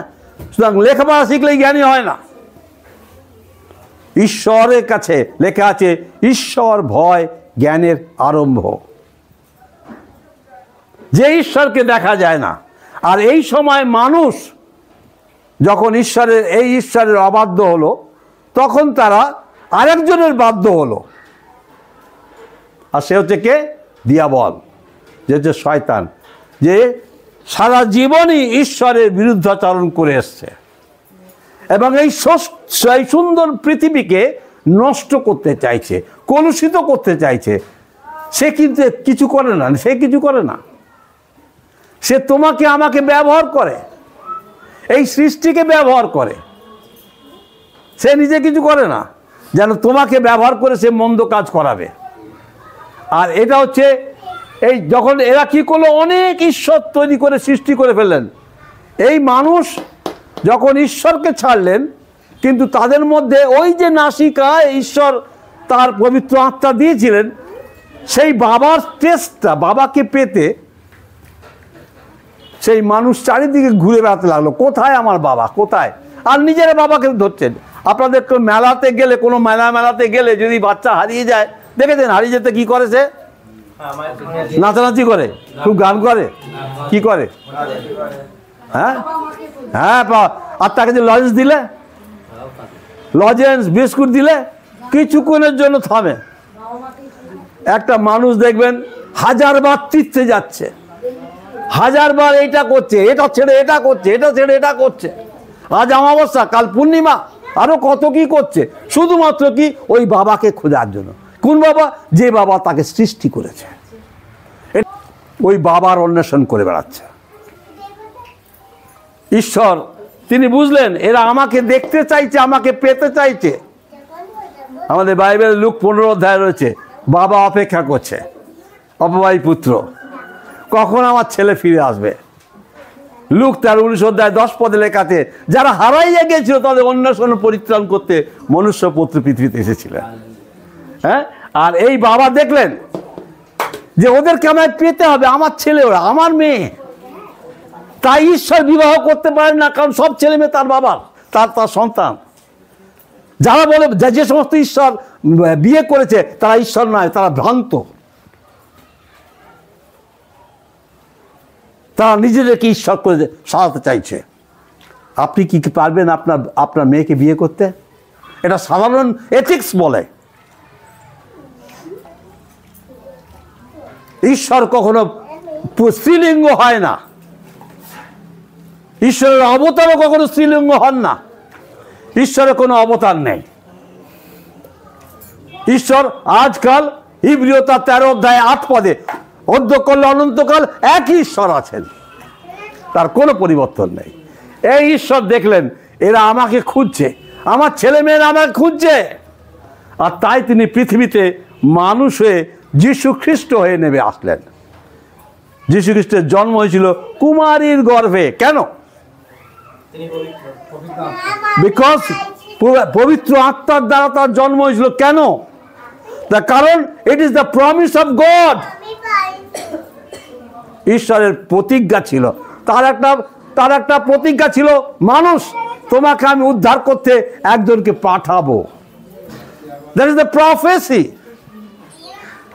সুতরাং লেখাপড়া শিখলেই জ্ঞানী হয় না। ঈশ্বরের কাছে লেখা আছে, ঈশ্বর ভয় জ্ঞানের আরম্ভ। যে ঈশ্বরকে দেখা যায় না। আর এই সময় মানুষ যখন এই ঈশ্বরের অবাধ্য হলো, তখন তারা আরেকজনের বাধ্য হলো। আর সে হচ্ছে কে? দিয়াবল, যে হচ্ছে শয়তান, যে সারা জীবনই ঈশ্বরের বিরুদ্ধাচরণ করে এসছে এবং এই সুন্দর পৃথিবীকে নষ্ট করতে চাইছে, কলুষিত করতে চাইছে। সে কিন্তু কিছু করে না, সে কিছু করে না। সে তোমাকে আমাকে ব্যবহার করে, এই সৃষ্টিকে ব্যবহার করে। সে নিজে কিছু করে না, যেন তোমাকে ব্যবহার করে সে মন্দ কাজ করাবে। আর এটা হচ্ছে এই যখন এরা কি করলো, অনেক ঈশ্বর তৈরি করে সৃষ্টি করে ফেললেন। এই মানুষ যখন ঈশ্বরকে ছাড়লেন, কিন্তু তাদের মধ্যে ওই যে নাসিকা ঈশ্বর তার পবিত্র আত্মা দিয়েছিলেন, সেই বাবার টেস্টটা, বাবাকে পেতে সেই মানুষ চারিদিকে ঘুরে বেড়াতে লাগলো, কোথায় আমার বাবা, কোথায়? আর নিজেরা বাবাকে ধরছেন। আপনাদের মেলাতে গেলে, কোনো মেলাতে গেলে যদি বাচ্চা হারিয়ে যায়, দেখেছেন হারিয়ে যেতে কি করে? সে নাচানাচি করে, খুব গান করে, কি করে? হ্যাঁ হ্যাঁ, আর তাকে যে লজেন্স দিলে, লজেন্স বিস্কুট দিলে, কিছুক্ষণের জন্য থামে। একটা মানুষ দেখবেন 1000 বার তীর্থে যাচ্ছে, 1000 বার এইটা করছে, এটা ছেড়ে এটা করছে, এটা ছেড়ে এটা করছে, আজ অমাবস্যা, কাল পূর্ণিমা, আরো কত কি করছে, শুধুমাত্র কি ওই বাবাকে খোঁজার জন্য। কোন বাবা? যে বাবা তাকে সৃষ্টি করেছে, ওই বাবার অন্বেষণ করে বেড়াচ্ছে। ঈশ্বর তিনি বুঝলেন এরা আমাকে দেখতে চাইছে, আমাকে পেতে চাইছে। আমাদের বাইবেলে লুক 15 অধ্যায় রয়েছে, বাবা অপেক্ষা করছে, অপবায়ী পুত্র, কখন আমার ছেলে ফিরে আসবে। লুক 13-19 অধ্যায় 10 পদে লেখাতে, যারা হারাইয়া গিয়েছিল তাদের অন্বেষণ পরিত্রাণ করতে মনুষ্য পুত্র পৃথিবীতে এসেছিলেন। হ্যাঁ, আর এই বাবা দেখলেন যে ওদেরকে আমায় পেতে হবে, আমার ছেলে ওরা, আমার মেয়ে। তাই ঈশ্বর বিবাহ করতে পারেন না, কারণ সব ছেলে মেয়ে তার বাবার, তার সন্তান। যারা বলে, যে সমস্ত ঈশ্বর বিয়ে করেছে তারা ঈশ্বর নয়, তারা ভ্রান্ত। তারা নিজেদেরকে ঈশ্বর করে সাজাতে চাইছে। আপনি কি পারবেন আপনার মেয়েকে বিয়ে করতে? এটা সাধারণ এথিক্স বলে। ঈশ্বর কখনো স্ত্রীলিঙ্গ হয় না, ঈশ্বরের অবতারও কখনো স্ত্রীলিঙ্গ হন না। ঈশ্বরের কোনো অবতার নেই। ঈশ্বর আজকাল হিব্রিয় তার 13 অধ্যায় 8 পদে অধ্যকাল অনন্তকাল একই ঈশ্বর আছেন, তার কোনো পরিবর্তন নেই। এই ঈশ্বর দেখলেন এরা আমাকে খুঁজছে, আমার ছেলে মেয়েরা আমাকে খুঁজছে, আর তাই তিনি পৃথিবীতে মানুষ হয়ে যীশু খ্রিস্ট হয়ে নেমে আসলেন। যীশু খ্রিস্টের জন্ম হয়েছিল কুমারীর গর্ভে। কেন? বিকজ পবিত্র আত্মার দ্বারা তার জন্ম হয়েছিল। কেন? তার কারণ it is the promise of god. ঈশ্বরের প্রতিজ্ঞা ছিল, তার একটা প্রতিজ্ঞা ছিল, মানুষ তোমাকে আমি উদ্ধার করতে একজনকে পাঠাবো। That is the প্রফেসি।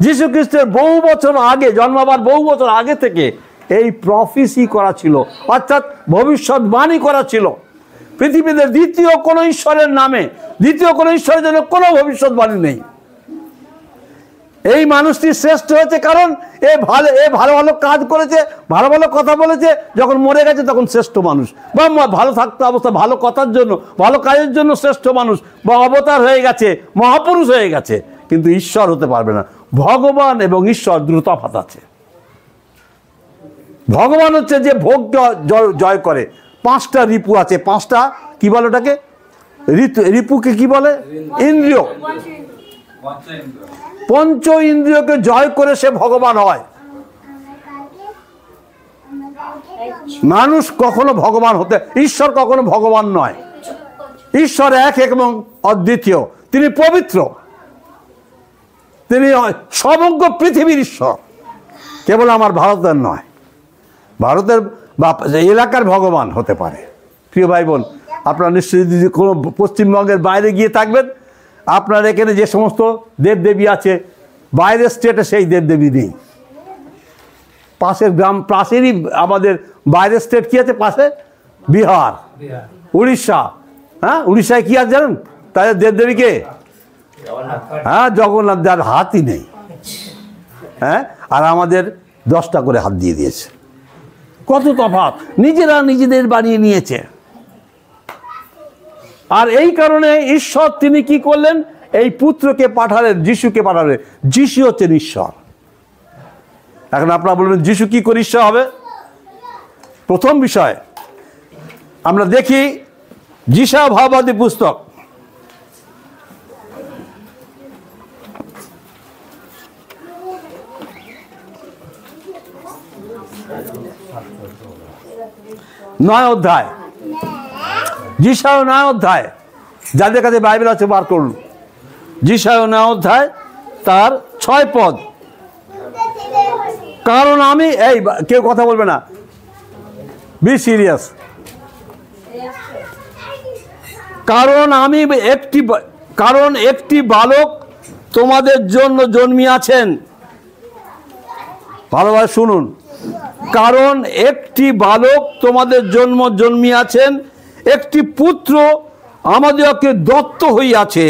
যীশু খ্রিস্টের বহু বছর আগে, জন্মাবার বহু বছর আগে থেকে এই প্রফেসি করা ছিল, অর্থাৎ ভবিষ্যৎবাণী করা ছিল। পৃথিবীতে দ্বিতীয় কোনো ঈশ্বরের নামে, দ্বিতীয় কোনো ঈশ্বরের জন্য কোনো ভবিষ্যৎবাণী নেই। এই মানুষটি শ্রেষ্ঠ হয়েছে কারণ এ ভালো ভালো কাজ করেছে, ভালো ভালো কথা বলেছে। যখন মরে গেছে তখন শ্রেষ্ঠ মানুষ, বা ভালো থাকতে অবস্থা ভালো কথার জন্য, ভালো কাজের জন্য শ্রেষ্ঠ মানুষ, বা অবতার হয়ে গেছে, মহাপুরুষ হয়ে গেছে। কিন্তু ঈশ্বর হতে পারবে না। ভগবান এবং ঈশ্বর দুটো তফাৎ আছে। ভগবান হচ্ছে যে ভোগকে জয় করে। 5টা রিপু আছে, 5টা কি বলে ওটাকে? রিপুকে কি বলে? ইন্দ্রিয়। পঞ্চ ইন্দ্রিয়কে জয় করে সে ভগবান হয়। মানুষ কখনো ভগবান হতে, ঈশ্বর কখনো ভগবান নয়। ঈশ্বর এক এবং অদ্বিতীয়, তিনি পবিত্র, তিনি সমগ্র পৃথিবীর ঈশ্বর, কেবল আমার ভারতের নয়। ভারতের বা এলাকার ভগবান হতে পারে। প্রিয় ভাই বোন, আপনারা নিশ্চয়ই যদি কোনো পশ্চিমবঙ্গের বাইরে গিয়ে থাকবেন, আপনার এখানে যে সমস্ত দেবদেবী আছে, বাইরের স্টেটে সেই দেবদেবী নেই। পাশের গ্রাম, পাশেরই আমাদের বাইরের স্টেট কি আছে পাশে? বিহার। উড়িষ্যা, হ্যাঁ উড়িষ্যায় কি আছে জানেন তাদের দেবদেবীকে? হ্যাঁ জগন্নাথ, যার হাতই নেই, হ্যাঁ, আর আমাদের 10টা করে হাত দিয়ে দিয়েছে। কত তফাৎ, নিজেরা নিজেদের বানিয়ে নিয়েছে। আর এই কারণে ঈশ্বর তিনি কি করলেন, এই পুত্রকে পাঠালেন, যিশুকে পাঠালেন। যিশু হচ্ছেন ঈশ্বর। এখন আপনারা বলবেন যিশু কি করে ঈশ্বর হবে? প্রথম বিষয় আমরা দেখি যিশা ভাববাদী পুস্তক, নয় অধ্যায়, যিশায় 9 অধ্যায়, যাদের কাছে বাইবেল আছে বার করুন। যিশায় 9 অধ্যায় তার 6 পদ। কারণ আমি, এই কেউ কথা বলবে না, বি সিরিয়াস। কারণ একটি বালক তোমাদের জন্য জন্মিয়াছেন। ভালোভাবে শুনুন। কারণ একটি বালক তোমাদের জন্মিয়াছেন, একটি পুত্র আমাদেরকে দত্ত হইয়াছে,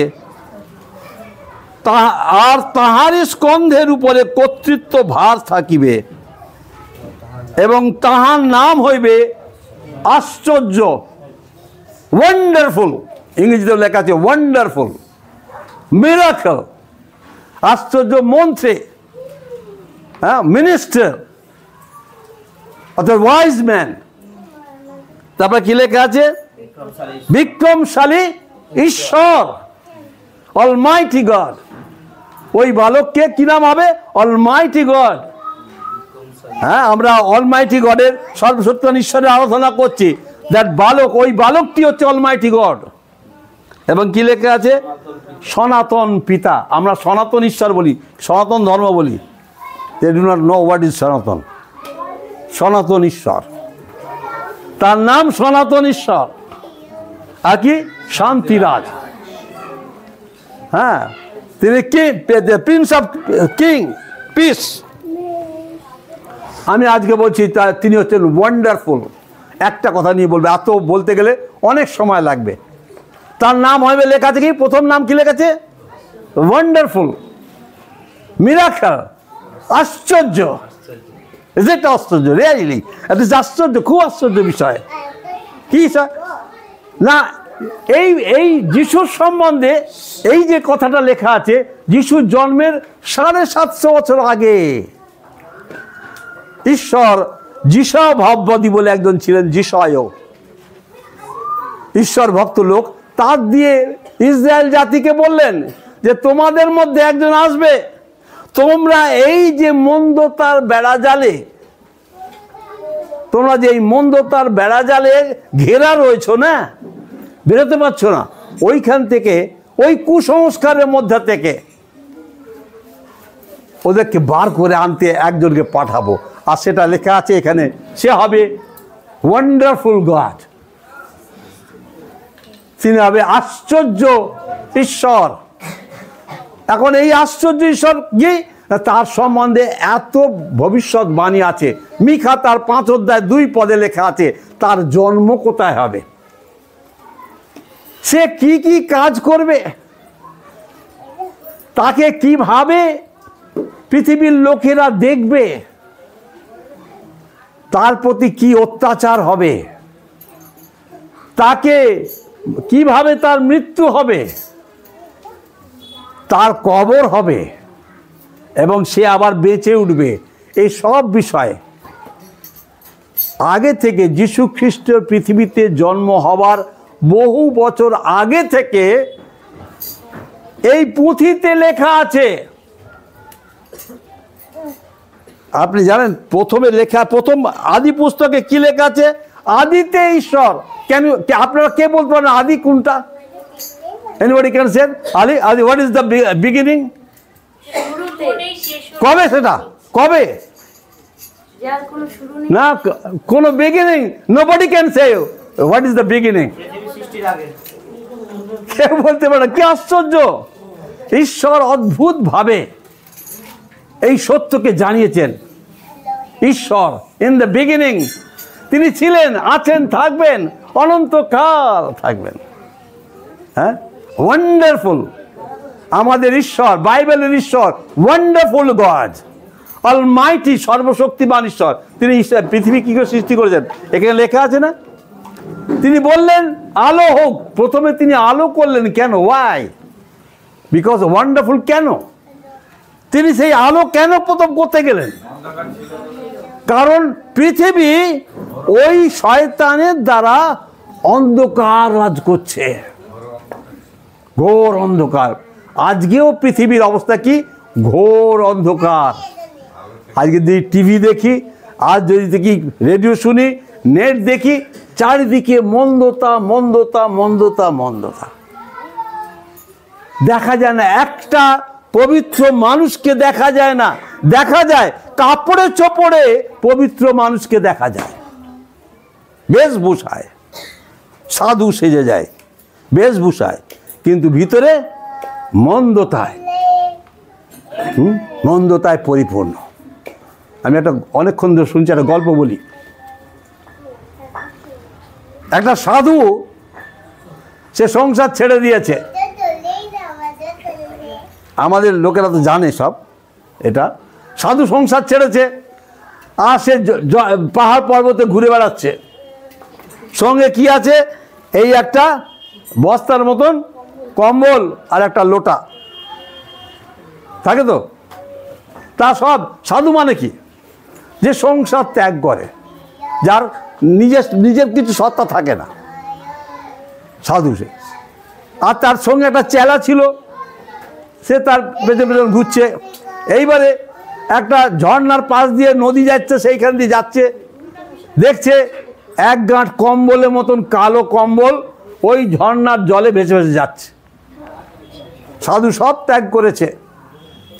আর তাহারই স্কন্ধের উপরে কর্তৃত্ব ভার থাকিবে, এবং তাহার নাম হইবে আশ্চর্য, ওয়ান্ডারফুল। ইংরেজিতে লেখা আছে ওয়ান্ডারফুল, মিরাকল, আশ্চর্য মন্ত্রী, হ্যাঁ, মিনিস্টার, অর্থাৎ ওয়াইজ ম্যান। তারপরে কি লেখা আছে? বিক্রমশালী ঈশ্বর, অলমাইটি গড। ওই বালককে কি নাম হবে? Almighty god. হ্যাঁ, আমরা অলমাইটি গডের, সর্বশক্তিমান ঈশ্বরের আরাধনা করছি। দ্যাট বালক, ওই বালকটি হচ্ছে অলমাইটি গড। এবং কি লেখা আছে? সনাতন পিতা। আমরা সনাতন ঈশ্বর বলি, সনাতন ধর্ম বলি। They do not know what is Sanatan. সনাতন ঈশ্বর, তার নাম সনাতন ঈশ্বর। আর কি? শান্তিরাজ। হ্যাঁ, তিনি কি? Prince of king piece. আমি আজকে বলছি তিনি হচ্ছেন ওয়ান্ডারফুল। একটা কথা নিয়ে বলবে, এত বলতে গেলে অনেক সময় লাগবে। তার নাম হবে, লেখা আছে কি? প্রথম নাম কি লেখা আছে? ওয়ান্ডারফুল, মিরাকল, আশ্চর্য। যেটা আশ্চর্য, রিয়েলি আশ্চর্য, খুব আশ্চর্য বিষয়। কি না, এই যিশুর সম্বন্ধে এই যে কথাটা লেখা আছে, যিশুর জন্মের 750 বছর আগে ঈশ্বর যিশা ভাববাদী বলে একজন ছিলেন, যিশায়, ঈশ্বর ভক্ত লোক, তার দিয়ে ইসরায়েল জাতিকে বললেন যে তোমাদের মধ্যে একজন আসবে, তোমরা এই যে মন্দতার বেড়া জালে, তোমরা যে এই মন্দতার বেড়া জালে ঘেরা রয়েছো না, বেরোতে পারছো না, ওইখান থেকে, ওই কুসংস্কারের মধ্যে থেকে ওদেরকে বার করে আনতে একজনকে পাঠাবো। আর সেটা লেখা আছে এখানে, সে হবে ওয়ান্ডারফুল গড। তিনি হবে আশ্চর্য ঈশ্বর। এখন এই আশ্চর্য ঈশ্বর কি? তার সম্বন্ধে এত ভবিষ্যৎবাণী আছে। মিখা তার 5 অধ্যায় 2 পদে লেখা আছে তার জন্ম কোথায় হবে, সে কি কি কাজ করবে, তাকে কিভাবে পৃথিবীর লোকেরা দেখবে, তার প্রতি কি অত্যাচার হবে, তাকে কিভাবে তার মৃত্যু হবে, তার কবর হবে, এবং সে আবার বেঁচে উঠবে। এই সব বিষয়ে আগে থেকে, যীশু খ্রিস্টের পৃথিবীতে জন্ম হবার বহু বছর আগে থেকে এই পুঁথিতে লেখা আছে। আপনি জানেন প্রথমে লেখা, প্রথম আদি পুস্তকে কি লেখা আছে? আদিতে ঈশ্বর। কেন আপনারা কে বলতে পারেন আদি কোনটা? এনিবডি ক্যান সে আদি? আদি হোয়াট ইজ দ্য বিগিনিং? কবে সেটা? কবে? না, কোন beginning, nobody can say what is the beginning. কেউ বলতে পারে। কি আশ্চর্য! ঈশ্বর অদ্ভুত ভাবে এই সত্যকে জানিয়েছেন। ঈশ্বর ইন দ্য বিগিনিং তিনি ছিলেন, আছেন, থাকবেন, অনন্তকাল থাকবেন। হ্যাঁ, ওয়ান্ডারফুল আমাদের ঈশ্বর, বাইবেলের ঈশ্বর, ওয়ান্ডারফুল গড, অলমাইটি, সর্বশক্তিমান ঈশ্বর। তিনি পৃথিবী কি করে সৃষ্টি করেছেন এখানে লেখা আছে না? তিনি বললেন আলো হোক, প্রথমে তিনি আলো করলেন। কেন? ওয়াই? Because wonderful. কেন তিনি সেই আলো কেন প্রথম করতে গেলেন? কারণ পৃথিবী ওই শয়তানের দ্বারা অন্ধকার রাজ করছে, ঘোর অন্ধকার। আজকেও পৃথিবীর অবস্থা কি? ঘোর অন্ধকার। আজকে যদি টিভি দেখি, আজ যদি দেখি রেডিও শুনি, নেট দেখি, চারিদিকে মন্দতা, মন্দতা, মন্দতা, মন্দতা। দেখা যায় না, একটা পবিত্র মানুষকে দেখা যায় না। দেখা যায় কাপড়ে চোপড়ে পবিত্র মানুষকে দেখা যায়, বেশভূষায়, সাধু সেজে যায় বেশভূষায়, কিন্তু ভিতরে মন্দতায়, মন্দতায় পরিপূর্ণ। আমি একটা অনেকক্ষণ ধরে শুনছি, একটা গল্প বলি। একটা সাধু, সে সংসার ছেড়ে দিয়েছে। আমাদের লোকেরা তো জানে সব এটা। সাধু সংসার ছেড়েছে, আর সে পাহাড় পর্বতে ঘুরে বেড়াচ্ছে। সঙ্গে কি আছে? এই একটা বস্তার মতন কম্বল আর একটা লোটা থাকে তো। তা সব সাধু মানে কি? যে সংসার ত্যাগ করে, যার নিজের কিছু সত্তা থাকে না, সাধু সে। আর তার সঙ্গে একটা চেলা ছিল, সে তার পেছন পেছন ঘুরছে। এইবারে একটা ঝর্ণার পাশ দিয়ে নদী যাচ্ছে, সেইখান দিয়ে যাচ্ছে, দেখছে এক গাঁট কম্বলের মতন কালো কম্বল ওই ঝর্ণার জলে ভেসে ভেসে যাচ্ছে। সাধু সব ত্যাগ করেছে,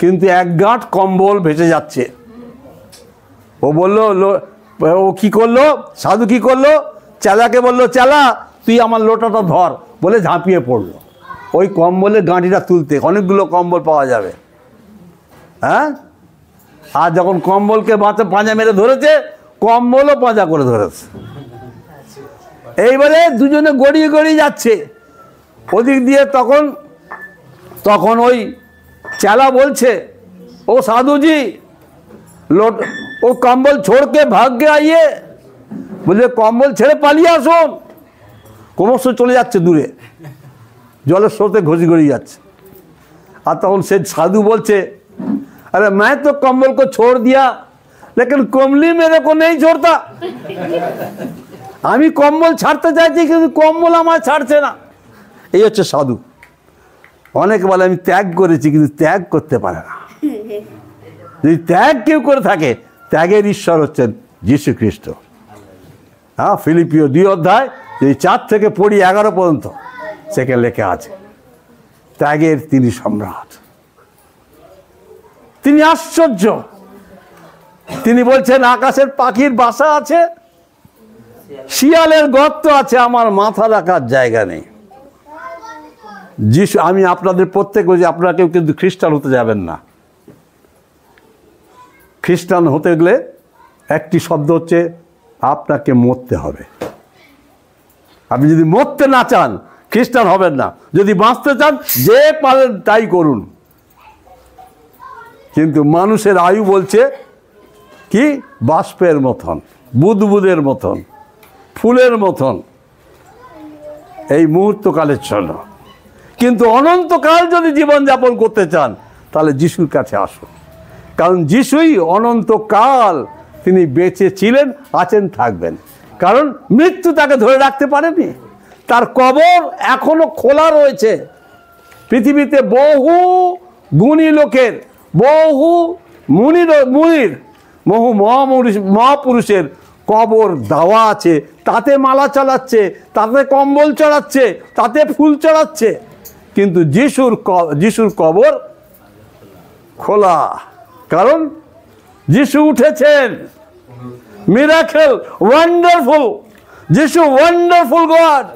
কিন্তু এক গাঁট কম্বল ভেসে যাচ্ছে। ও বললো, ও কি করলো? সাধু কি করলো? চেলাকে বললো, চেলা তুই আমার লোটাটা ধর, বলে ঝাঁপিয়ে পড়লো ওই কম্বলের গাঁটিটা তুলতে। অনেকগুলো কম্বল পাওয়া যাবে। হ্যাঁ, আর যখন কম্বলকে পাঁজা মেরে ধরেছে, কম্বলও পাঁজা করে ধরেছে। এইবারে দুজনে গড়িয়ে গড়িয়ে যাচ্ছে ওদিক দিয়ে। তখন ওই চেলা বলছে, ও সাধুজি, ও কম্বল छोड़ के भाग के आइए। বলে কম্বল ছেড়ে পালিয়ে আসুন। ক্রমশ চলে যাচ্ছে দূরে, জলের স্রোতে ঘষি গড়িয়ে যাচ্ছে। আর তখন সে সাধু বলছে, अरे मैं तो कम्बल को छोड़ दिया, लेकिन कमली मेरे को नहीं छोड़ता। আমি কম্বল ছাড়তে চাইছি, কিন্তু কম্বল আমার ছাড়ছে না। এই হচ্ছে সাধু। অনেকে বলে আমি ত্যাগ করেছি, কিন্তু ত্যাগ করতে পারে না। যদি ত্যাগ কেউ করে থাকে, ত্যাগের ঈশ্বর হচ্ছেন যীশু খ্রিস্ট। হ্যাঁ, ফিলিপিও 2 অধ্যায় যদি 4 থেকে পড়ি 11 পর্যন্ত সেখানে লেখা আছে, ত্যাগের তিনি সম্রাট, তিনি আশ্চর্য। তিনি বলছেন আকাশের পাখির বাসা আছে, শিয়ালের গর্ত আছে, আমার মাথা রাখার জায়গা নেই। যিশু, আমি আপনাদের প্রত্যেক বলছি, আপনারা কেউ কিন্তু খ্রিস্টান হতে যাবেন না। খ্রিস্টান হতে গেলে একটি শব্দ হচ্ছে, আপনাকে মরতে হবে। আপনি যদি মরতে না চান, খ্রিস্টান হবেন না। যদি বাঁচতে চান, যে পারেন তাই করুন। কিন্তু মানুষের আয়ু বলছে কি? বাষ্পের মতন, বুদবুদের মতন, ফুলের মতন, এই মুহূর্তকালের জন্য। কিন্তু অনন্তকাল যদি জীবনযাপন করতে চান, তাহলে যিশুর কাছে আসুন। কারণ যিশুই অনন্তকাল তিনি বেঁচে ছিলেন, আছেন, থাকবেন। কারণ মৃত্যু তাকে ধরে রাখতে পারেনি। তার কবর এখনো খোলা রয়েছে। পৃথিবীতে বহু গুণী লোকের, বহু বহু মহাপুরুষের কবর দেওয়া আছে। তাতে মালা চালাচ্ছে, তাতে কম্বল চড়াচ্ছে, তাতে ফুল চড়াচ্ছে, কিন্তু যিশুর কবর খোলা। কারণ যিশু উঠেছেন। মিরাকেল, ওয়ান্ডারফুল যিশু, ওয়ান্ডারফুল গড,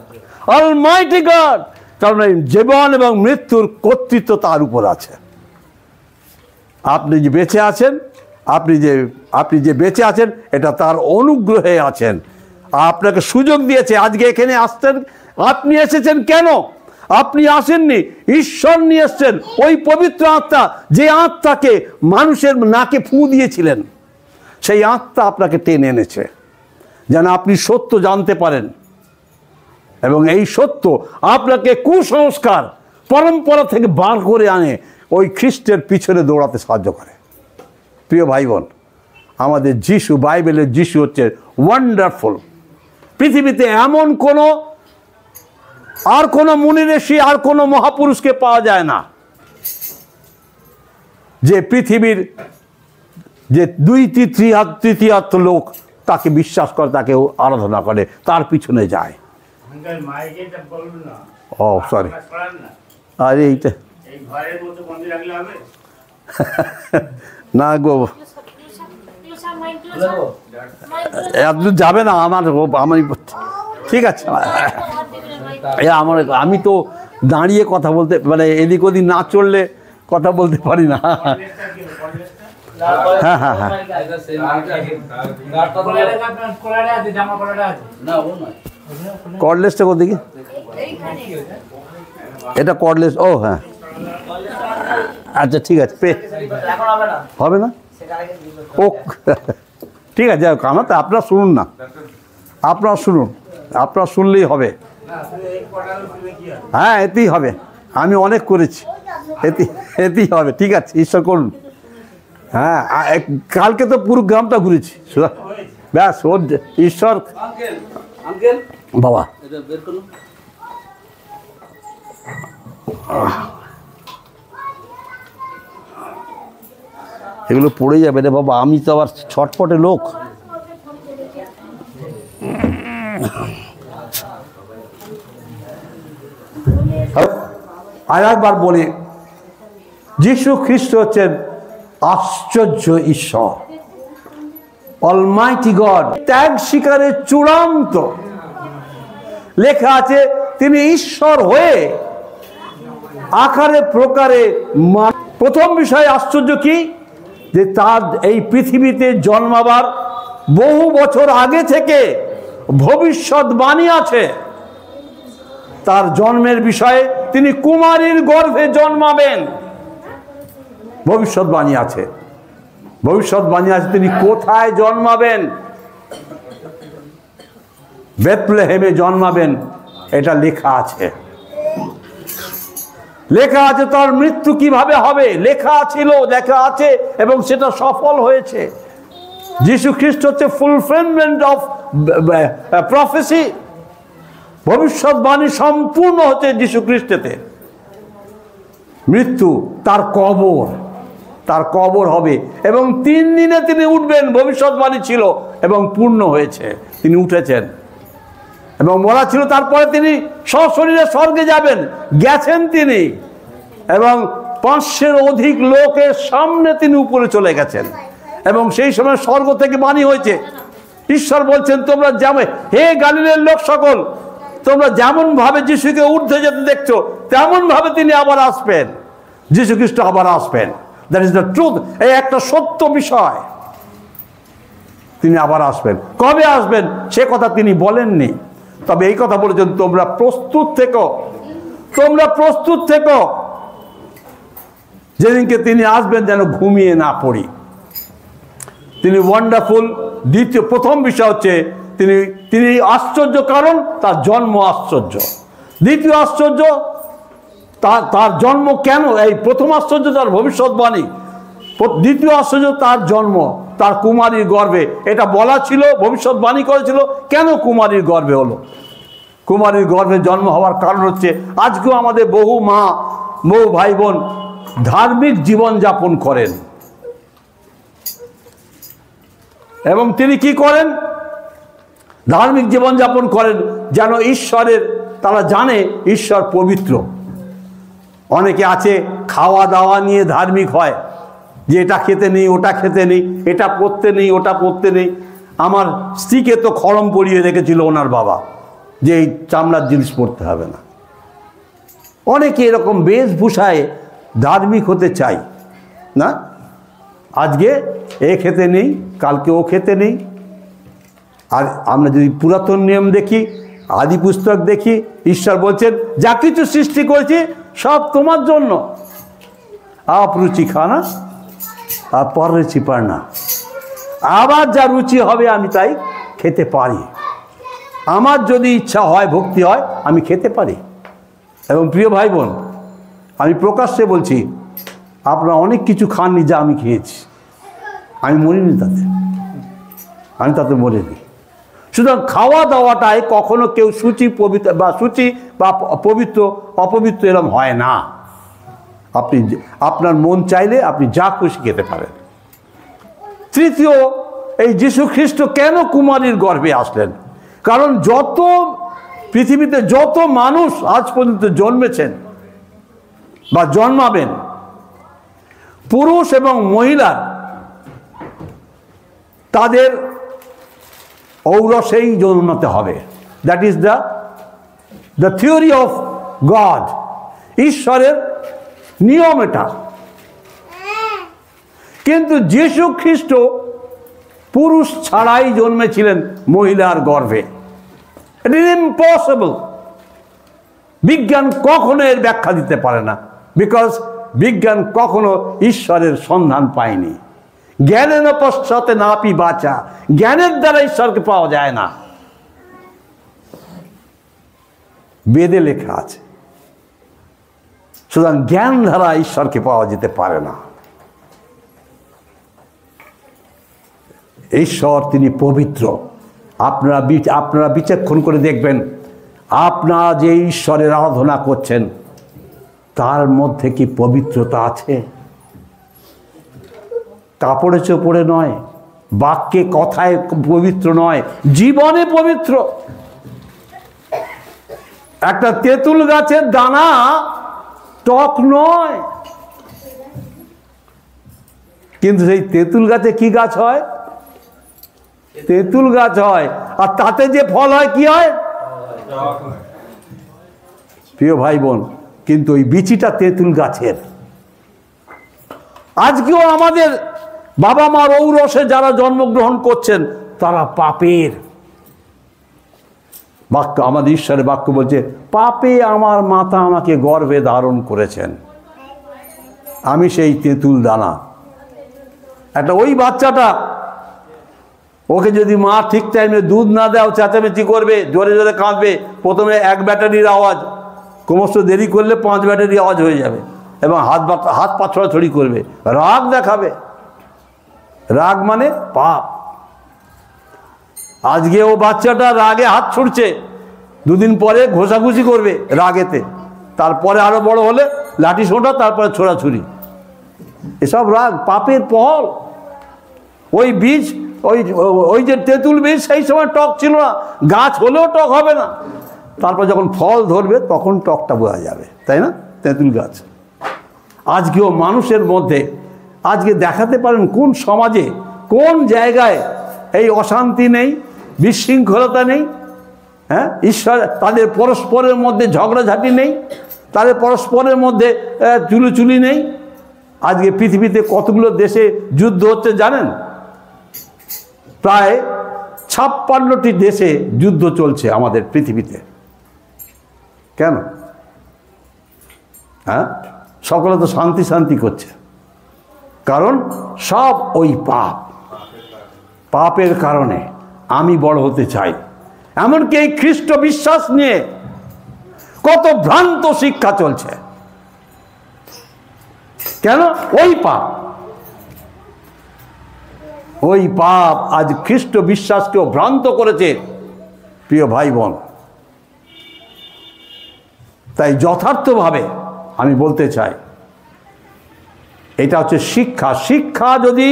অলমাইটি গড। কারণ এই জীবন এবং মৃত্যুর কর্তৃত্ব তার উপর আছে। আপনি যে বেঁচে আছেন, আপনি যে বেঁচে আছেন, এটা তার অনুগ্রহে আছেন। আপনাকে সুযোগ দিয়েছে, আজকে এখানে আসতেন। আপনি এসেছেন কেন? আপনি আসেননি, ঈশ্বর নিয়ে এসছেন, ওই পবিত্র আত্মা, যে আত্মাকে মানুষের নাকে ফু দিয়েছিলেন, সেই আত্মা আপনাকে টেনে এনেছে যেন আপনি সত্য জানতে পারেন। এবং এই সত্য আপনাকে কুসংস্কার পরম্পরা থেকে বার করে আনে, ওই খ্রিস্টের পিছনে দৌড়াতে সাহায্য করে। প্রিয় ভাই বোন, আমাদের যিশু, বাইবেলের যিশু হচ্ছে ওয়ান্ডারফুল। পৃথিবীতে এমন আর কোনো মুনি ঋষি, আর কোনো মহাপুরুষকে পাওয়া যায় না যে পৃথিবীর যে তৃতীয়ার্থ লোক তাকে বিশ্বাস করে, তাকে আরাধনা করে, তার পিছনে যায়। ও সরি, আরে এইটা না গো, আপনি যাবে না আমার ঠিক আছে। আমি তো দাঁড়িয়ে কথা বলতে, মানে এদিক ওদিক না চললে কথা বলতে পারি না। হ্যাঁ হ্যাঁ হ্যাঁ, কর্ডলেসটা কোথায়? এটা কর্ডলেস। ও হ্যাঁ, আচ্ছা ঠিক আছে, হবে না? ও ঠিক আছে, যাই হোক, আমার তো আপনারা শুনুন না, আপনারা শুনুন, আপনারা শুনলেই হবে। হ্যাঁ, এতেই হবে, আমি অনেক করেছি, এতেই হবে। ঠিক আছে, ঈশ্বর করুন। হ্যাঁ, কালকে তো পুরো গ্রামটা ঘুরেছি, ব্যাস, ওর ঈশ্বর। বাবা এগুলো পড়ে যাবে রে বাবা, আমি তো আবার ছটপটে লোক। আর একবার বলি, যীশু খ্রিস্ট হচ্ছেন আশ্চর্য ঈশ্বর, অলমাইটি গড, ত্যাগ স্বীকারের চূড়ান্ত। লেখা আছে তিনি ঈশ্বর হয়ে আকারে প্রকারে। প্রথম বিষয় আশ্চর্য কি, যে তার এই পৃথিবীতে জন্মাবার বহু বছর আগে থেকে ভবিষ্যৎবাণী আছে তার জন্মের বিষয়ে। তিনি কুমারীর গর্ভে জন্মাবেন, ভবিষ্যৎবাণী আছে। ভবিষ্যৎবাণী আছে তিনি কোথায় জন্মাবেন, বেথলেহেমে জন্মাবেন, এটা লেখা আছে। লেখা আছে তার মৃত্যু কিভাবে হবে, লেখা ছিল, লেখা আছে, এবং সেটা সফল হয়েছে। যীশু খ্রিস্ট হচ্ছে ফুলফিলমেন্ট অফ প্রফেসি। ভবিষ্যৎবাণী সম্পূর্ণ হচ্ছে যীশু খ্রিস্টেতে। মৃত্যু, তার কবর হবে, এবং 3 দিনে তিনি উঠবেন, ভবিষ্যৎবাণী ছিল এবং পূর্ণ হয়েছে। তিনি উঠেছেন, এবং বলা ছিল তারপরে তিনি সশরীরে স্বর্গে যাবেন, গেছেন তিনি, এবং 500 অধিক লোকের সামনে তিনি উপরে চলে গেছেন। এবং সেই সময় স্বর্গ থেকে বাণী হয়েছে, ঈশ্বর বলছেন, তোমরা যেমন, হে গালিলের লোক সকল, তোমরা যেমন ভাবে যিশুকে ঊর্ধ্বে যেতে দেখছো, তেমন ভাবে তিনি আবার আসবেন। যীশু খ্রিস্ট আবার আসবেন, দ্যাট ইজ দ্য ট্রুথ। এই একটা সত্য বিষয়, তিনি আবার আসবেন। কবে আসবেন সে কথা তিনি বলেননি, তবে এই কথা বলেছেন, তোমরা প্রস্তুত থেকো, তোমরা প্রস্তুত থেকো, যেদিনকে তিনি আসবেন যেন ঘুমিয়ে না পড়ি। তিনি ওয়ান্ডারফুল। প্রথম বিষয় হচ্ছে তিনি আশ্চর্য, কারণ তার জন্ম আশ্চর্য। দ্বিতীয় আশ্চর্য, তার জন্ম কেন? এই প্রথম আশ্চর্য তার ভবিষ্যৎবাণী, দ্বিতীয় আশ্চর্য তার জন্ম, তার কুমারীর গর্ভে। এটা বলা ছিল, ভবিষ্যৎবাণী করেছিল, কেন কুমারীর গর্ভে হলো? কুমারীর গর্ভে জন্ম হওয়ার কারণ হচ্ছে, আজকেও আমাদের বহু মা, বহু ভাই বোন ধার্মিক জীবন যাপন করেন, এবং তিনি কি করেন? ধার্মিক জীবন যাপন করেন যেন ঈশ্বরের, তারা জানে ঈশ্বর পবিত্র। অনেকে আছে খাওয়া দাওয়া নিয়ে ধার্মিক হয়, যে এটা খেতে নেই, ওটা খেতে নেই, এটা পরতে নেই, ওটা পরতে নেই। আমার স্ত্রীকে তো খড়ম পরিয়ে রেখেছিল ওনার বাবা, যে এই চামড়ার জিনিস পরতে হবে না। অনেকে এরকম বেশভূষায় ধার্মিক হতে চাই না, আজকে এ খেতে নেই, কালকে ও খেতে নেই, আর আমরা যদি পুরাতন নিয়ম দেখি, আদি পুস্তক দেখি, ঈশ্বর বলছেন যা কিছু সৃষ্টি করেছি সব তোমার জন্য। आप रुचि खाना আর পর রুচি পাড়না, আবার যা রুচি হবে আমি তাই খেতে পারি। আমার যদি ইচ্ছা হয়, ভক্তি হয়, আমি খেতে পারি। এবং প্রিয় ভাই বোন, আমি প্রকাশ্যে বলছি, আপনারা অনেক কিছু খাননি যা আমি খেয়েছি, আমি মরিনি তাতে, আমি তাতে মরিনি। সুতরাং খাওয়া দাওয়াটায় কখনো কেউ সূচি পবিত্র বা সূচি বা পবিত্র অপবিত্র এরকম হয় না। আপনি আপনার মন চাইলে আপনি যা খুশি খেতে পারেন। তৃতীয়, এই যীশু খ্রিস্ট কেন কুমারীর গর্ভে আসলেন? কারণ যত পৃথিবীতে যত মানুষ আজ পর্যন্ত জন্মেছেন বা জন্মাবেন, পুরুষ এবং মহিলা তাদের ঔরসেই জন্মাতে হবে। That is the theory of god, ঈশ্বরের নিয়ম এটা। কিন্তু যীশু খ্রিস্ট পুরুষ ছাড়াই জন্মেছিলেন মহিলার গর্ভে। It is impossible. বিজ্ঞান কখনো এর ব্যাখ্যা দিতে পারে না, বিকজ বিজ্ঞান কখনো ঈশ্বরের সন্ধান পায়নি। জ্ঞানের পশ্চাতে নাপি বাঁচা, জ্ঞানের দ্বারা ঈশ্বরকে পাওয়া যায় না। বেদে লেখা আছে, সুতরাং জ্ঞান দ্বারা ঈশ্বরকে পাওয়া যেতে পারে না। ঈশ্বর তিনি পবিত্র। আপনারা বিচক্ষণ করে দেখবেন, আপনারা যে ঈশ্বরের আরাধনা করছেন তার মধ্যে কি পবিত্রতা আছে? কাপড়ে চোপড়ে নয়, বাক্যে কথায় পবিত্র নয়, জীবনে পবিত্র। একটা তেঁতুল গাছের দানা টক নয়, কিন্তু সেই তেঁতুল গাছে কি গাছ হয়? তেঁতুল গাছ হয়। আর তাতে যে ফল হয় কি হয়? প্রিয় ভাই বোন, কিন্তু ওই বিচিটা তেঁতুল গাছের। আজকেও আমাদের বাবা মার ঔরসে যারা জন্মগ্রহণ করছেন তারা পাপের। বাক্য, আমাদের ঈশ্বরের বাক্য বলছে, পাপে আমার মাতা আমাকে গর্ভে ধারণ করেছেন, আমি সেই তেঁতুল দানা। একটা ওই বাচ্চাটা, ওকে যদি মা ঠিক টাইমে দুধ না দেয়, চেঁচামেচি করবে, জোরে জোরে কাঁদবে। প্রথমে 1 ব্যাটারির আওয়াজ, ক্রমশ দেরি করলে 5 ব্যাটারির আওয়াজ হয়ে যাবে, এবং হাত পা ছড়াছড়ি করবে, রাগ দেখাবে। রাগ মানে পাপ। আজকে ও বাচ্চাটা রাগে হাত ছুটছে, 2 দিন পরে ঘষাঘুষি করবে রাগেতে, তারপরে আরো বড় হলে লাঠি সোঁটা, তারপরে ছোড়াছুরি। এসব রাগ, পাপের ফল। ওই বীজ, ওই যে তেঁতুল বীজ সেই সময় টক ছিল না, গাছ হলেও টক হবে না। তারপর যখন ফল ধরবে তখন টকটা বোঝা যাবে, তাই না? তেঁতুল গাছ। আজকেও মানুষের মধ্যে, আজকে দেখাতে পারেন কোন সমাজে, কোন জায়গায় এই অশান্তি নেই, বিশৃঙ্খলতা নেই? হ্যাঁ, ঈশ্বর তাদের পরস্পরের মধ্যে ঝগড়াঝাটি নেই, তাদের পরস্পরের মধ্যে চুলোচুলি নেই। আজকে পৃথিবীতে কতগুলো দেশে যুদ্ধ হচ্ছে জানেন? প্রায় 56টি দেশে যুদ্ধ চলছে আমাদের পৃথিবীতে। কেন? হ্যাঁ, সকলে তো শান্তি শান্তি করছে, কারণ সব ওই পাপ। পাপের কারণে আমি বড় হতে চাই। এমনকি এই খ্রিস্ট বিশ্বাস নিয়ে কত ভ্রান্ত শিক্ষা চলছে। কেন? ওই পাপ। ওই পাপ আজ খ্রিস্ট বিশ্বাসকেও ভ্রান্ত করেছে, প্রিয় ভাই বোন। তাই যথার্থভাবে আমি বলতে চাই, এটা হচ্ছে শিক্ষা। শিক্ষা যদি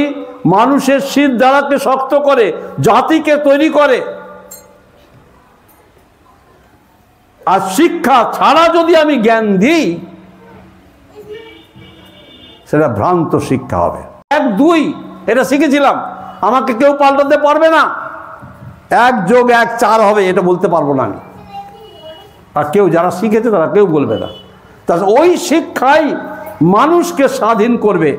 মানুষের শির দ্বারাকে শক্ত করে, জাতিকে তৈরি করে, আর শিক্ষা ছাড়া যদি আমি জ্ঞান দিই, সেটা ভ্রান্ত শিক্ষা হবে। 1 2 এটা শিখেছিলাম, আমাকে কেউ পাল্টাতে পারবে না। 1 + 1 4 হবে, এটা বলতে পারবো না আমি। আর কেউ যারা শিখেছে তারা কেউ বলবে না। তা ওই শিক্ষাই মানুষকে স্বাধীন করবে,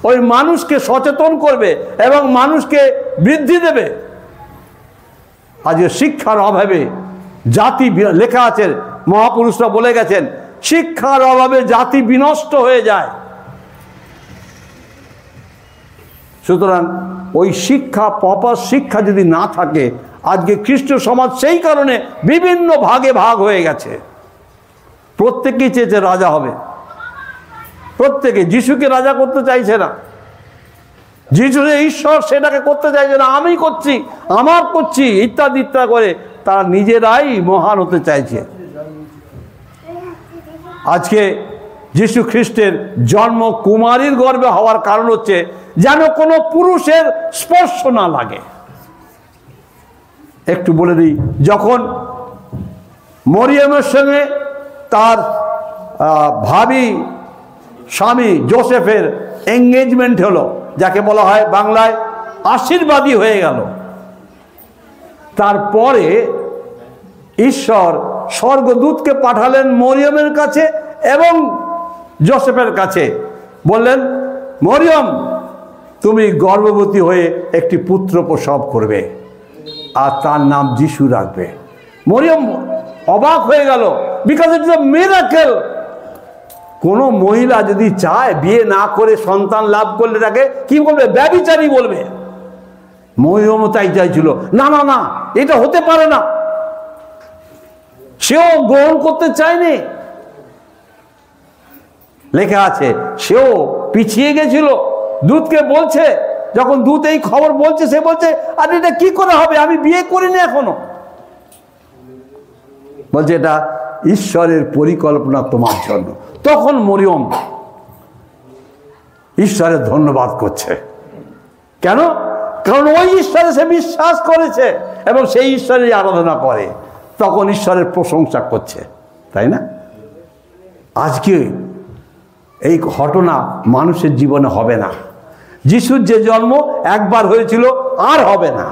ওই মানুষকে সচেতন করবে এবং মানুষকে বৃদ্ধি দেবে। আজকে শিক্ষার অভাবে জাতি, লেখা আছে মহাপুরুষরা বলে গেছেন, শিক্ষার অভাবে জাতি বিনষ্ট হয়ে যায়। সুতরাং ওই শিক্ষা, প্রপার শিক্ষা যদি না থাকে, আজকে খ্রিস্ট সমাজ সেই কারণে বিভিন্ন ভাগে ভাগ হয়ে গেছে। প্রত্যেকেই চেয়েছে রাজা হবে, প্রত্যেকে। যিশুকে রাজা করতে চাইছে না, যিশু যে ঈশ্বর সেটাকে করতে চাইছে না, আমি করছি, আমার করছি ইত্যাদি ইত্যাদি করে তারা নিজেরাই মহান হতে চাইছে। আজকে যিশু খ্রিস্টের জন্ম কুমারীর গর্ভে হওয়ার কারণ হচ্ছে যেন কোনো পুরুষের স্পর্শ না লাগে। একটু বলে দিই, যখন মরিয়মের সঙ্গে তার ভাবি স্বামী যোসেফের এঙ্গেজমেন্ট হলো, যাকে বলা হয় বাংলায় আশীর্বাদী হয়ে গেল, তারপরে ঈশ্বর স্বর্গদূতকে পাঠালেন মরিয়মের কাছে এবং যোসেফের কাছে, বললেন, মরিয়ম তুমি গর্ভবতী হয়ে একটি পুত্র প্রসব করবে আর তার নাম যিশু রাখবে। মরিয়ম অবাক হয়ে গেল, because it is a miracle. কোনো মহিলা যদি চায় বিয়ে না করে সন্তান লাভ করলে তাকে কি বলবে? ব্যভিচারী বলবে। মরিয়মও তাই চাইছিল, না না না, এটা হতে পারে না। সেও গ্রহণ করতে চায়নি। লেখা আছে সেও পিছিয়ে গেছিল, দূতকে বলছে, যখন দূত এই খবর বলছে, সে বলছে, আর এটা কি করে হবে, আমি বিয়ে করিনি এখনো। বলছে এটা ঈশ্বরের পরিকল্পনা তোমার জন্য। তখন মরিয়ম ঈশ্বরের ধন্যবাদ করছে। কেন? কারণ ওই ঈশ্বরে সে বিশ্বাস করেছে এবং সেই ঈশ্বরের আরাধনা করে, তখন ঈশ্বরের প্রশংসা করছে, তাই না? আজকে এই ঘটনা মানুষের জীবনে হবে না। যিশুর যে জন্ম একবার হয়েছিল, আর হবে না,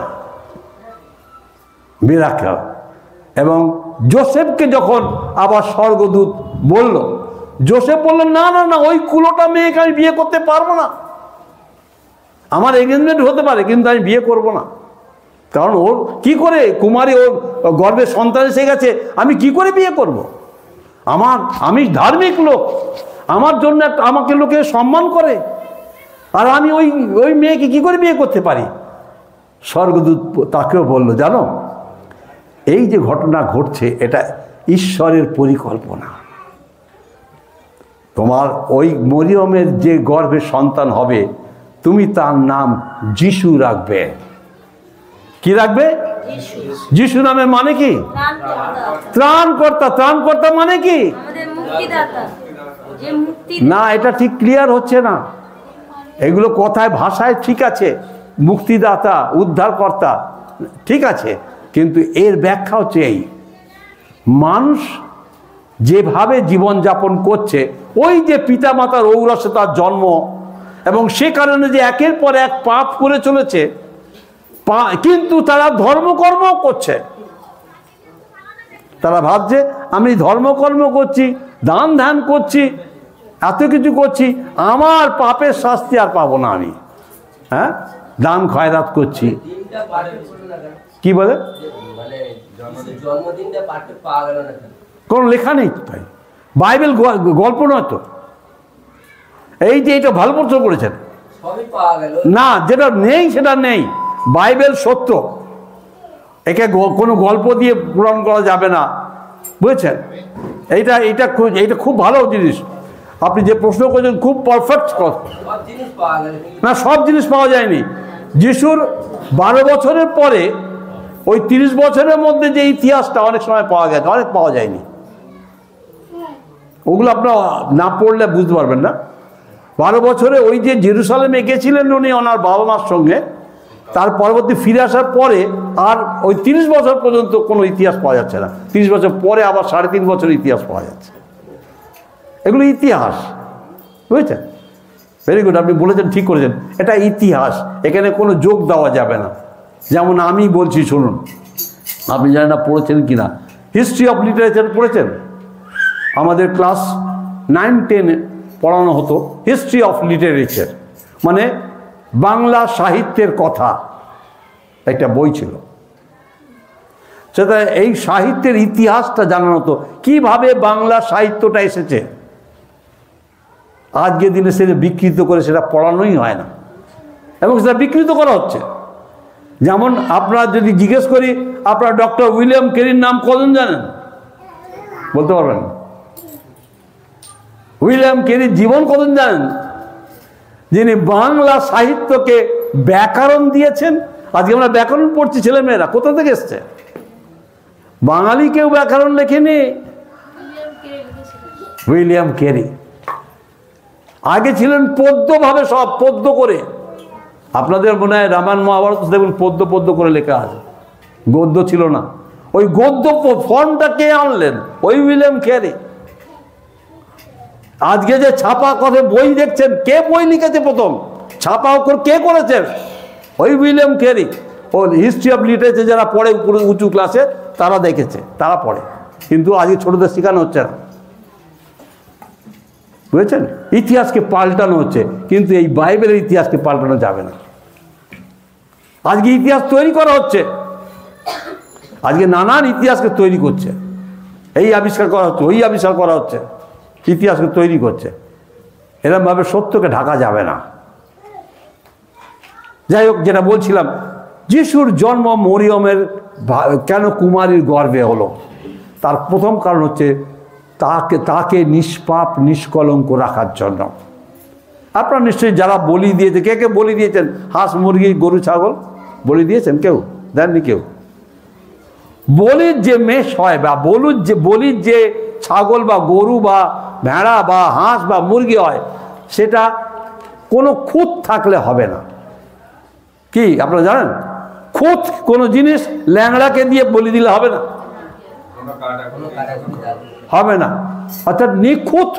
মিরাকেল। এবং যোসেফকে যখন আবার স্বর্গদূত বলল, যোসেফ বলল, না না না, ওই কুলোটা মেয়েকে আমি বিয়ে করতে পারবো না। আমার এঙ্গেজমেন্ট হতে পারে, কিন্তু আমি বিয়ে করব না। কারণ ওর কি করে, কুমারী, ওর গর্ভে সন্তান এসে গেছে, আমি কি করে বিয়ে করব? আমি ধার্মিক লোক, আমার জন্য আমাকে লোকে সম্মান করে, আর আমি ওই মেয়েকে কি করে বিয়ে করতে পারি? স্বর্গদূত তাকেও বলল, জানো, এই যে ঘটনা ঘটছে এটা ঈশ্বরের পরিকল্পনা। তোমার ওই মরিয়মের যে গর্ভে সন্তান হবে, তুমি তার নাম যিশু রাখবে। কি রাখবে? যিশু নামে মানে কি? ত্রাণকর্তা। ত্রাণকর্তা মানে কি? না, এটা ঠিক ক্লিয়ার হচ্ছে না। এগুলো কথায়, ভাষায় ঠিক আছে, মুক্তিদাতা, উদ্ধারকর্তা, ঠিক আছে, কিন্তু এর ব্যাখ্যা হচ্ছে এই, মানুষ যেভাবে জীবনযাপন করছে, ওই যে পিতামাতার ঔরসে তার জন্ম, এবং সে কারণে যে একের পর এক পাপ করে চলেছে, কিন্তু তারা ধর্মকর্ম করছে। তারা ভাবছে আমি ধর্মকর্ম করছি, দান ধ্যান করছি, এত কিছু করছি, আমার পাপের শাস্তি আর পাবো না আমি। হ্যাঁ, দান খয়রাত করছি। কি বলে? কোন লেখা নেই তাই, বাইবেল গল্প নয় তো। এই যে এটা ভালো প্রশ্ন করেছেন, না, যেটা নেই সেটা নেই, বাইবেল সত্য, একে কোনো গল্প দিয়ে পূরণ করা যাবে না, বুঝেছেন? এইটা খুব ভালো জিনিস। আপনি যে প্রশ্ন করেছেন খুব পারফেক্ট কথা। না, সব জিনিস পাওয়া যায়নি। যিশুর 12 বছরের পরে ওই 30 বছরের মধ্যে যে ইতিহাসটা অনেক সময় পাওয়া গেছে, অনেক পাওয়া যায়নি। ওগুলো আপনারা না পড়লে বুঝতে পারবেন না। 12 বছরে ওই যে জেরুসালেমে গেছিলেন উনি ওনার বাবা মার সঙ্গে, তার পরবর্তী ফিরে আসার পরে আর ওই 30 বছর পর্যন্ত কোনো ইতিহাস পাওয়া যাচ্ছে না। 30 বছর পরে আবার 3.5 বছর ইতিহাস পাওয়া যাচ্ছে। এগুলো ইতিহাস, বুঝেছেন? ভেরি গুড, আপনি বলেছেন, ঠিক করেছেন, এটা ইতিহাস, এখানে কোনো যোগ দেওয়া যাবে না। যেমন আমি বলছি, শুনুন, আপনি জানেন না পড়েছেন কি না, হিস্ট্রি অফ লিটারেচার পড়েছেন? আমাদের ক্লাস 9-10 পড়ানো হতো হিস্ট্রি অফ লিটারেচার, মানে বাংলা সাহিত্যের কথা, একটা বই ছিল। সেটা এই সাহিত্যের ইতিহাসটা জানানো তো কীভাবে বাংলা সাহিত্যটা এসেছে। আজকের দিনে সেটা বিকৃত করে সেটা পড়ানোই হয় না, এবং সেটা বিকৃত করা হচ্ছে। যেমন আপনারা যদি জিজ্ঞেস করি, আপনারা ডক্টর উইলিয়াম কেরির নাম কজন জানেন? বলতে পারবেন? উইলিয়াম কেরির জীবন কজন জানেন? যিনি বাংলা সাহিত্যকে ব্যাকরণ দিয়েছেন। আজকে আমরা ব্যাকরণ পড়ছি, ছেলেমেয়েরা কোথা থেকে এসছে? বাঙালি কেউ ব্যাকরণ লেখেনি, উইলিয়াম কেরি। আগে ছিলেন পদ্যভাবে, সব পদ্য করে। আপনাদের মনে হয় রামায়ণ মহাভারত দেখুন পদ্য পদ্য করে লেখা আছে, গদ্য ছিল না। ওই গদ্য ফর্মটা কে আনলেন? ওই উইলিয়াম কেরি। আজকে যে ছাপা কথা বই দেখছেন, কে বই লিখেছে প্রথম? ছাপা কে করেছেন? ওই উইলিয়াম কেরি। ও হিস্ট্রি অফ লিটারেচার যারা পড়ে উঁচু ক্লাসে তারা দেখেছে, তারা পড়ে, কিন্তু আজকে ছোটদের শেখানো হচ্ছে না, বুঝেছেন? ইতিহাসকে পাল্টানো হচ্ছে, কিন্তু এই বাইবেলের ইতিহাসকে পাল্টানো যাবে না। আজকে ইতিহাস তৈরি করা হচ্ছে, আজকে নানান ইতিহাসকে তৈরি করছে, এই আবিষ্কার করা হচ্ছে, ওই আবিষ্কার করা হচ্ছে, ইতিহাসকে তৈরি করছে। এরকমভাবে সত্যকে ঢাকা যাবে না। যাই হোক, যেটা বলছিলাম, যিশুর জন্ম মরিয়মের কেন কুমারীর গর্ভে হলো, তার প্রথম কারণ হচ্ছে তাকে নিষ্পাপ নিষ্কলঙ্ক রাখার জন্য। আপনারা নিশ্চয়ই যারা বলি দিয়েছে, কে কে বলি দিয়েছেন? হাঁস, মুরগি, গরু, ছাগল বলি দিয়েছেন? কেউ দেননি? কেউ? বলির যে মেষ হয় বা বলির যে ছাগল বা গরু বা ভেড়া বা হাঁস বা মুরগি হয়, সেটা কোনো খুঁত থাকলে হবে না। কি আপনারা জানেন? খুঁত কোনো জিনিস ল্যাংড়াকে দিয়ে বলি দিলে হবে না, হবে না। অর্থাৎ নিখুঁত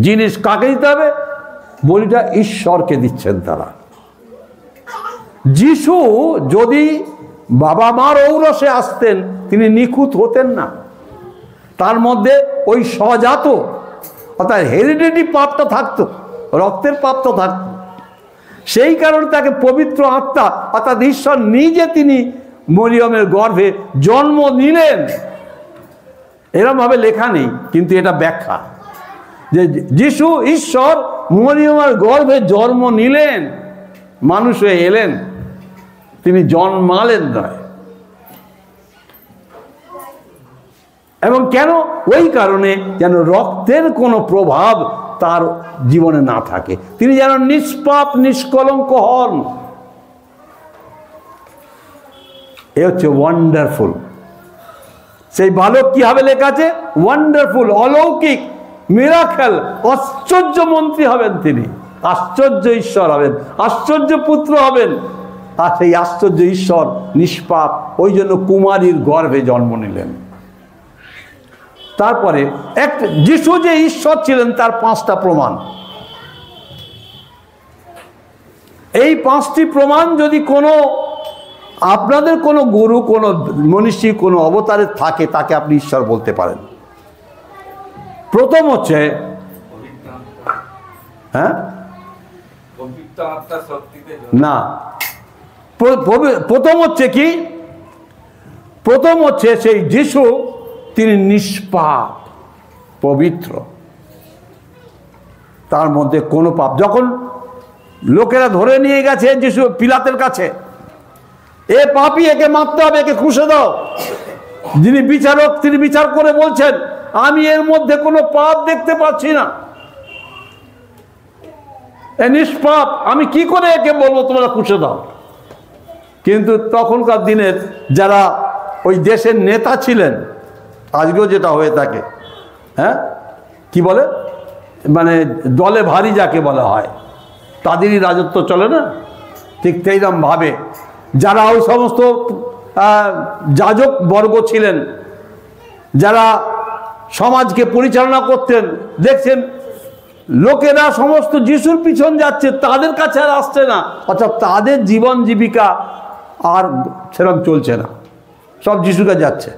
জিনিস কাকে দিতে হবে? বলিটা ঈশ্বরকে দিচ্ছেন তারা। যিশু যদি বাবা মার ঔরসে আসতেন, তিনি নিখুঁত হতেন না। তার মধ্যে ওই স্বজাত অর্থাৎ হেরিডিটি পাপটা থাকতো, রক্তের পাপটা থাকতো। সেই কারণে তাকে পবিত্র আত্মা অর্থাৎ ঈশ্বর নিজে তিনি মরিয়মের গর্ভে জন্ম নিলেন। এরমভাবে লেখা নেই, কিন্তু এটা ব্যাখ্যা যে যিশু ঈশ্বর মরিয়মের গর্ভে জন্ম নিলেন, মানুষ হয়ে এলেন, তিনি জন্মালেন নয়। এবং কেন? ওই কারণে যেন রক্তের কোনো প্রভাব তার জীবনে না থাকে, তিনি যেন নিষ্পাপ নিষ্কলঙ্ক হন। এ হচ্ছে ওয়ান্ডারফুল। সেই বালক কি হবে লেখা আছে? ওয়ান্ডারফুল, অলৌকিক, মিরাকেল, আশ্চর্য মন্ত্রী হবেন তিনি, আশ্চর্য ঈশ্বর হবেন, আশ্চর্য পুত্র হবেন। আর সেই আশ্চর্য ঈশ্বর নিষ্পাপ, ওই জন্য কুমারীর গর্ভে জন্ম নিলেন। তারপরে যিশু যে ঈশ্বর ছিলেন তার 5টা প্রমাণ। এই 5টি প্রমাণ যদি কোনো আপনাদের কোনো গুরু, কোনো মনীষী, কোনো অবতারে থাকে, তাকে আপনি ঈশ্বর বলতে পারেন। প্রথম হচ্ছে না, প্রথম হচ্ছে কি? প্রথম হচ্ছে সেই যিশু তিনি নিষ্পাপ, পবিত্র, তার মধ্যে কোনো পাপ। যখন লোকেরা ধরে নিয়ে গেছে যিশু পিলাতের কাছে, এ পাপী, একে মারতে হবে, একে খুঁজে দাও। যিনি বিচারক তিনি বিচার করে বলছেন, আমি এর মধ্যে কোনো পাপ দেখতে পাচ্ছি না, এ নিষ্পাপ, আমি কি করে একে বলবো তোমরা খুঁজে দাও। কিন্তু তখনকার দিনের যারা ওই দেশের নেতা ছিলেন, আজকেও যেটা হয়ে থাকে, কি বলে, মানে দলে ভারী যাকে বলা হয়, তাদেরই রাজত্ব চলে না, ঠিক সেইরকম ভাবে যারা ওই সমস্ত যাজক বর্গ ছিলেন, যারা সমাজকে পরিচালনা করতেন, দেখছেন লোকেরা সমস্ত যিশুর পিছন যাচ্ছে, তাদের কাছে আর আসছে না, অর্থাৎ তাদের জীবন জীবিকা আর সেরকম চলছে না, সব যিশুর কাছে যাচ্ছে।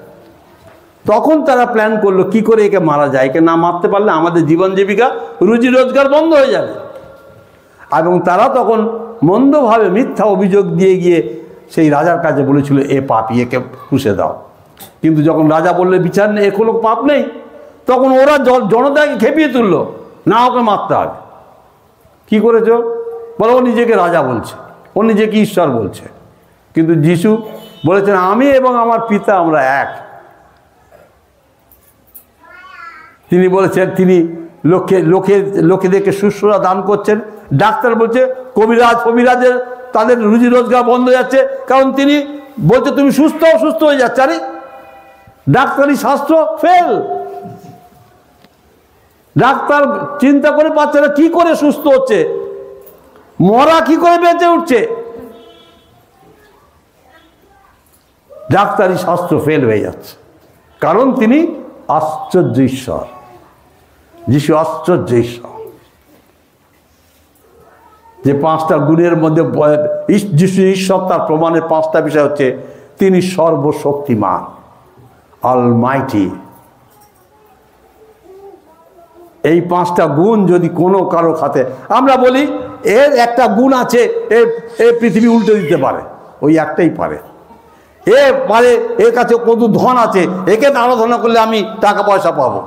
তখন তারা প্ল্যান করলো কি করে একে মারা যায়, একে না মারতে পারলে আমাদের জীবন জীবিকা, রুজি রোজগার বন্ধ হয়ে যাবে। এবং তারা তখন মন্দভাবে মিথ্যা অভিযোগ দিয়ে গিয়ে সেই রাজার কাছে বলেছিল এ পাপী, একে পুষে দাও। কিন্তু যখন রাজা বললে বিচার নেই, এ কোনো পাপ নেই, তখন ওরা জনতাকে খেপিয়ে তুললো, না ওকে মারতে হবে। কী করেছ? বলো ও নিজেকে রাজা বলছে, ও নিজেকে ঈশ্বর বলছে। কিন্তু যিশু বলেছেন আমি এবং আমার পিতা আমরা এক। তিনি বলেছেন তিনি লোকেদেরকে শুশ্রূষা দান করছেন। ডাক্তার বলছে কবিরাজের তাদের রুজি রোজগার বন্ধ হয়ে যাচ্ছে, কারণ তিনি বলছে তুমি সুস্থ হয়ে যাচ্ছে। আরে ডাক্তারি শাস্ত্র ফেল। ডাক্তার চিন্তা করে পাচ্ছে না কি করে সুস্থ হচ্ছে, মরা কি করে বেঁচে উঠছে। ডাক্তারি শাস্ত্র ফেল হয়ে যাচ্ছে, কারণ তিনি আশ্চর্য ঈশ্বর। যিশু আশ্চর্য ঈশ্বর। যে 5টা গুণের মধ্যে যিশু ঈশ্বর, তার প্রমাণের 5টা বিষয় হচ্ছে তিনি সর্বশক্তিমান, অলমাইটি। এই 5টা গুণ যদি কোনো কারো খাতে আমরা বলি এর একটা গুণ আছে, এ পৃথিবী উল্টে দিতে পারে, ওই একটাই পারে। এ পারে, এর কাছে কত ধন আছে, একে আরাধনা করলে আমি টাকা পয়সা পাবো,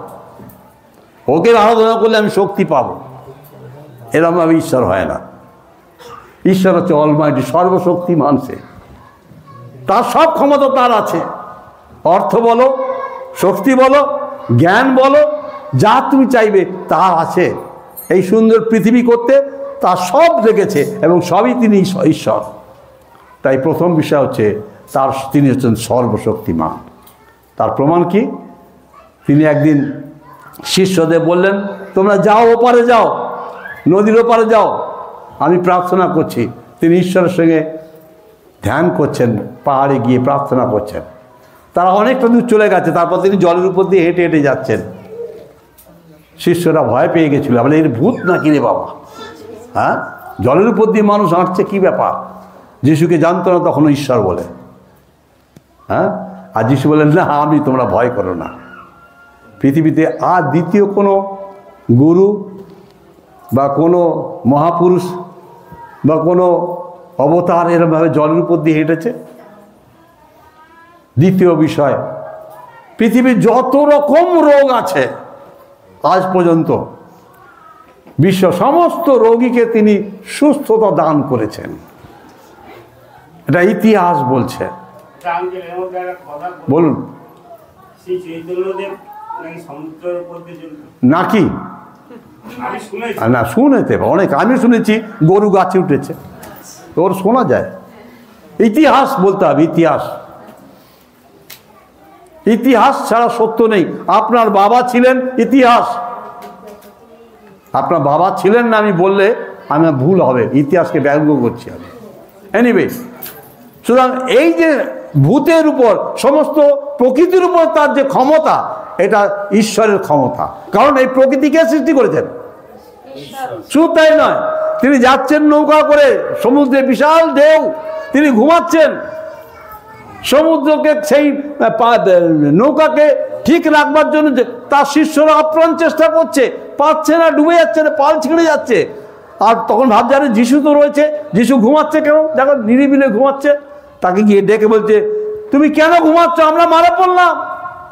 ওকে আরাধনা করলে আমি শক্তি পাবো। এরকম আমি ঈশ্বর হয় না। ঈশ্বর হচ্ছে অলমাইটি, সর্বশক্তিমান। সে তার সব ক্ষমতা তার আছে। অর্থ বলো, শক্তি বলো, জ্ঞান বলো, যা তুমি চাইবে তার আছে। এই সুন্দর পৃথিবী করতে তার সব রেখেছে এবং সবই তিনি ঈশ্বর। তাই প্রথম বিষয় হচ্ছে তিনি হচ্ছেন সর্বশক্তিমান। তার প্রমাণ কি? তিনি একদিন শিষ্যদের বললেন তোমরা যাও, ওপারে যাও, নদীর ওপারে যাও, আমি প্রার্থনা করছি। তিনি ঈশ্বরের সঙ্গে ধ্যান করছেন, পাহাড়ে গিয়ে প্রার্থনা করছেন। তারা অনেকটা দূর চলে গেছে, তারপর তিনি জলের উপর দিয়ে হেঁটে হেঁটে যাচ্ছেন। শিষ্যরা ভয় পেয়ে গেছিল, বলে এর ভূত নাকি রে বাবা, হ্যাঁ জলের উপর দিয়ে মানুষ হাঁটছে, কি ব্যাপার? যিশুকে জানতো না তখনও ঈশ্বর বলে, হ্যাঁ। আর যিশু বলেন না আমি, তোমরা ভয় করো না। পৃথিবীতে আর দ্বিতীয় কোনো গুরু বা কোনো মহাপুরুষ বা কোনো অবতার এরমভাবে জলের উপর দিয়ে হেঁটেছে? দ্বিতীয় বিষয়, পৃথিবীর যত রকম রোগ আছে আজ পর্যন্ত, বিশ্ব সমস্ত রোগীকে তিনি সুস্থতা দান করেছেন। এটা ইতিহাস বলছে। বলুন নাকি? না শুনেতে অনেক, আমি শুনেছি গরু গাছে উঠেছে, ওর শোনা যায়। ইতিহাস বলতে হবে, ইতিহাস। ইতিহাস ছাড়া সত্য নেই। আপনার বাবা ছিলেন ইতিহাস, আপনার বাবা ছিলেন না আমি বললে আমি ভুল হবে, ইতিহাসকে ব্যঙ্গ করছি আমি। এনিওয়ে, সুতরাং এই যে ভূতের উপর, সমস্ত প্রকৃতির উপর তার যে ক্ষমতা, এটা ঈশ্বরের ক্ষমতা। কারণ এই প্রকৃতিকে সৃষ্টি করেছেন, শুধু তাই নয়, তিনি যাচ্ছেন নৌকা করে সমুদ্রে, বিশাল ঢেউ, তিনি ঘুমাচ্ছেন। সমুদ্রকে, সেই নৌকাকে ঠিক রাখবার জন্য তার শিষ্যরা আপ্রাণ চেষ্টা করছে, পারছে না, ডুবে যাচ্ছে না, পাল ছিঁড়ে যাচ্ছে। আর তখন ভাবছে আরে যিশু তো রয়েছে, যিশু ঘুমাচ্ছে কেন? দেখো নিরিবিলে ঘুমাচ্ছে। তাকে গিয়ে ডেকে বলছে তুমি কেন ঘুমাচ্ছ, আমরা মারা পড়লাম,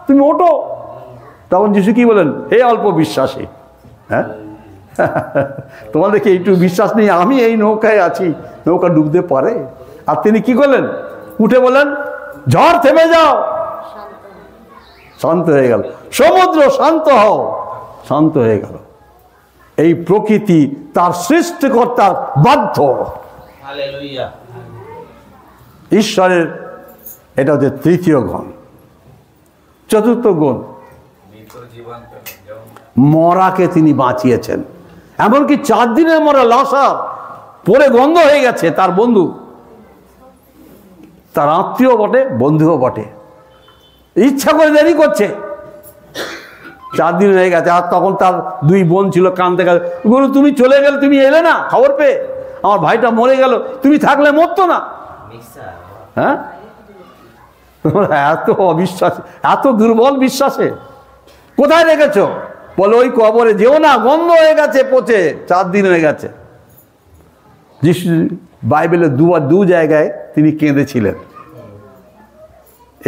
তুমি ওঠো। তখন যিশু কি বলেন? হে অল্প বিশ্বাসী, হ্যাঁ তোমাদেরকে একটু বিশ্বাস নেই, আমি এই নৌকায় আছি, নৌকা ডুবতে পারে। আর তিনি কি করলেন? উঠে বলেন ঝড় থেমে যাও, শান্ত হয়ে গেল। সমুদ্র শান্ত হও, শান্ত হয়ে গেল। এই প্রকৃতি তার সৃষ্টিকর্তার বাধ্য। ঈশ্বরের এটা হচ্ছে তৃতীয় গুণ। চতুর্থ গুণ, মরাকে তিনি বাঁচিয়েছেন। এমনকি 4 দিনের মরা লাশা পরে গন্ধ হয়ে গেছে, তার বন্ধু, তার আত্মীয় বটে, বন্ধুও বটে, ইচ্ছা করে দেরি করছে। 4 দিন হয়ে গেছে। আর তখন তার 2 বোন ছিল, কাঁদতে গেল, গুরু তুমি চলে গেলে, তুমি এলে না খবর পেয়ে, আমার ভাইটা মরে গেল, তুমি থাকলে মরতো না। হ্যাঁ, এত অবিশ্বাস, এত দুর্বল বিশ্বাসে কোথায় রেখেছো? বলো ওই কবরে যেও না, গন্ধ হয়ে গেছে, পচে 4 দিন হয়ে গেছে। যিশু বাইবেলে দু জায়গায় তিনি কেঁদেছিলেন।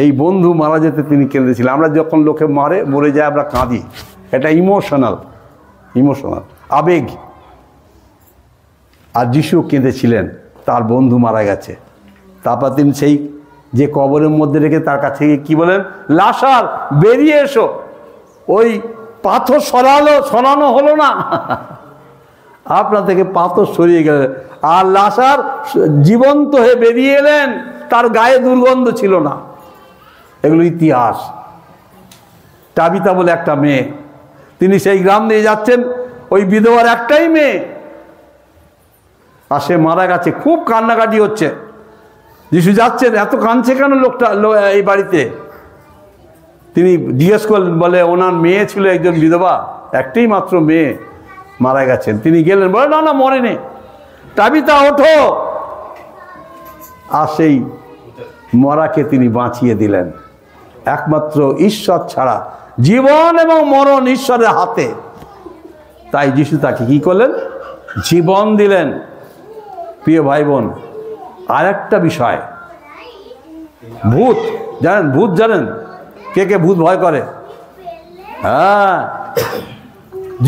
এই বন্ধু মারা যেতে তিনি কেঁদেছিলেন। আমরা যখন লোকে মরে যায় আমরা কাঁদি, এটা ইমোশনাল আবেগ। আর যিশু কেঁদেছিলেন, তার বন্ধু মারা গেছে। তারপর তিনি সেই যে কবরের মধ্যে রেখে তার কাছে গিয়ে কী বলেন, লাসার বেরিয়ে এসো। ওই পাথর সরানো হলো না, আপনার থেকে পাথর সরিয়ে গেলেন, আর লাসার জীবন্ত হয়ে বেরিয়ে এলেন, তার গায়ে দুর্গন্ধ ছিল না। এগুলো ইতিহাস। তাবিতা বলে একটা মেয়ে, তিনি সেই গ্রাম দিয়ে যাচ্ছেন, ওই বিধবার একটাই মেয়ে, আর সে মারা গেছে। খুব কান্নাকাটি হচ্ছে। যিশু যাচ্ছেন, এত কাঁদছে কেন লোকটা এই বাড়িতে? তিনি জিজ্ঞেস করলেন, বলে ওনার মেয়ে ছিল একজন বিধবা, একটাই মাত্র মেয়ে, মারা গেছেন। তিনি গেলেন, বলে না না মরেনি, তাবিতা ওঠো। আর সেই মরাকে তিনি বাঁচিয়ে দিলেন। একমাত্র ঈশ্বর ছাড়া, জীবন এবং মরণ ঈশ্বরের হাতে। তাই যিশু তাকে কি করলেন, জীবন দিলেন। প্রিয় ভাই বোন, আর একটা বিষয়, ভূত জানেন? কে কে ভূত ভয় করে? হ্যাঁ,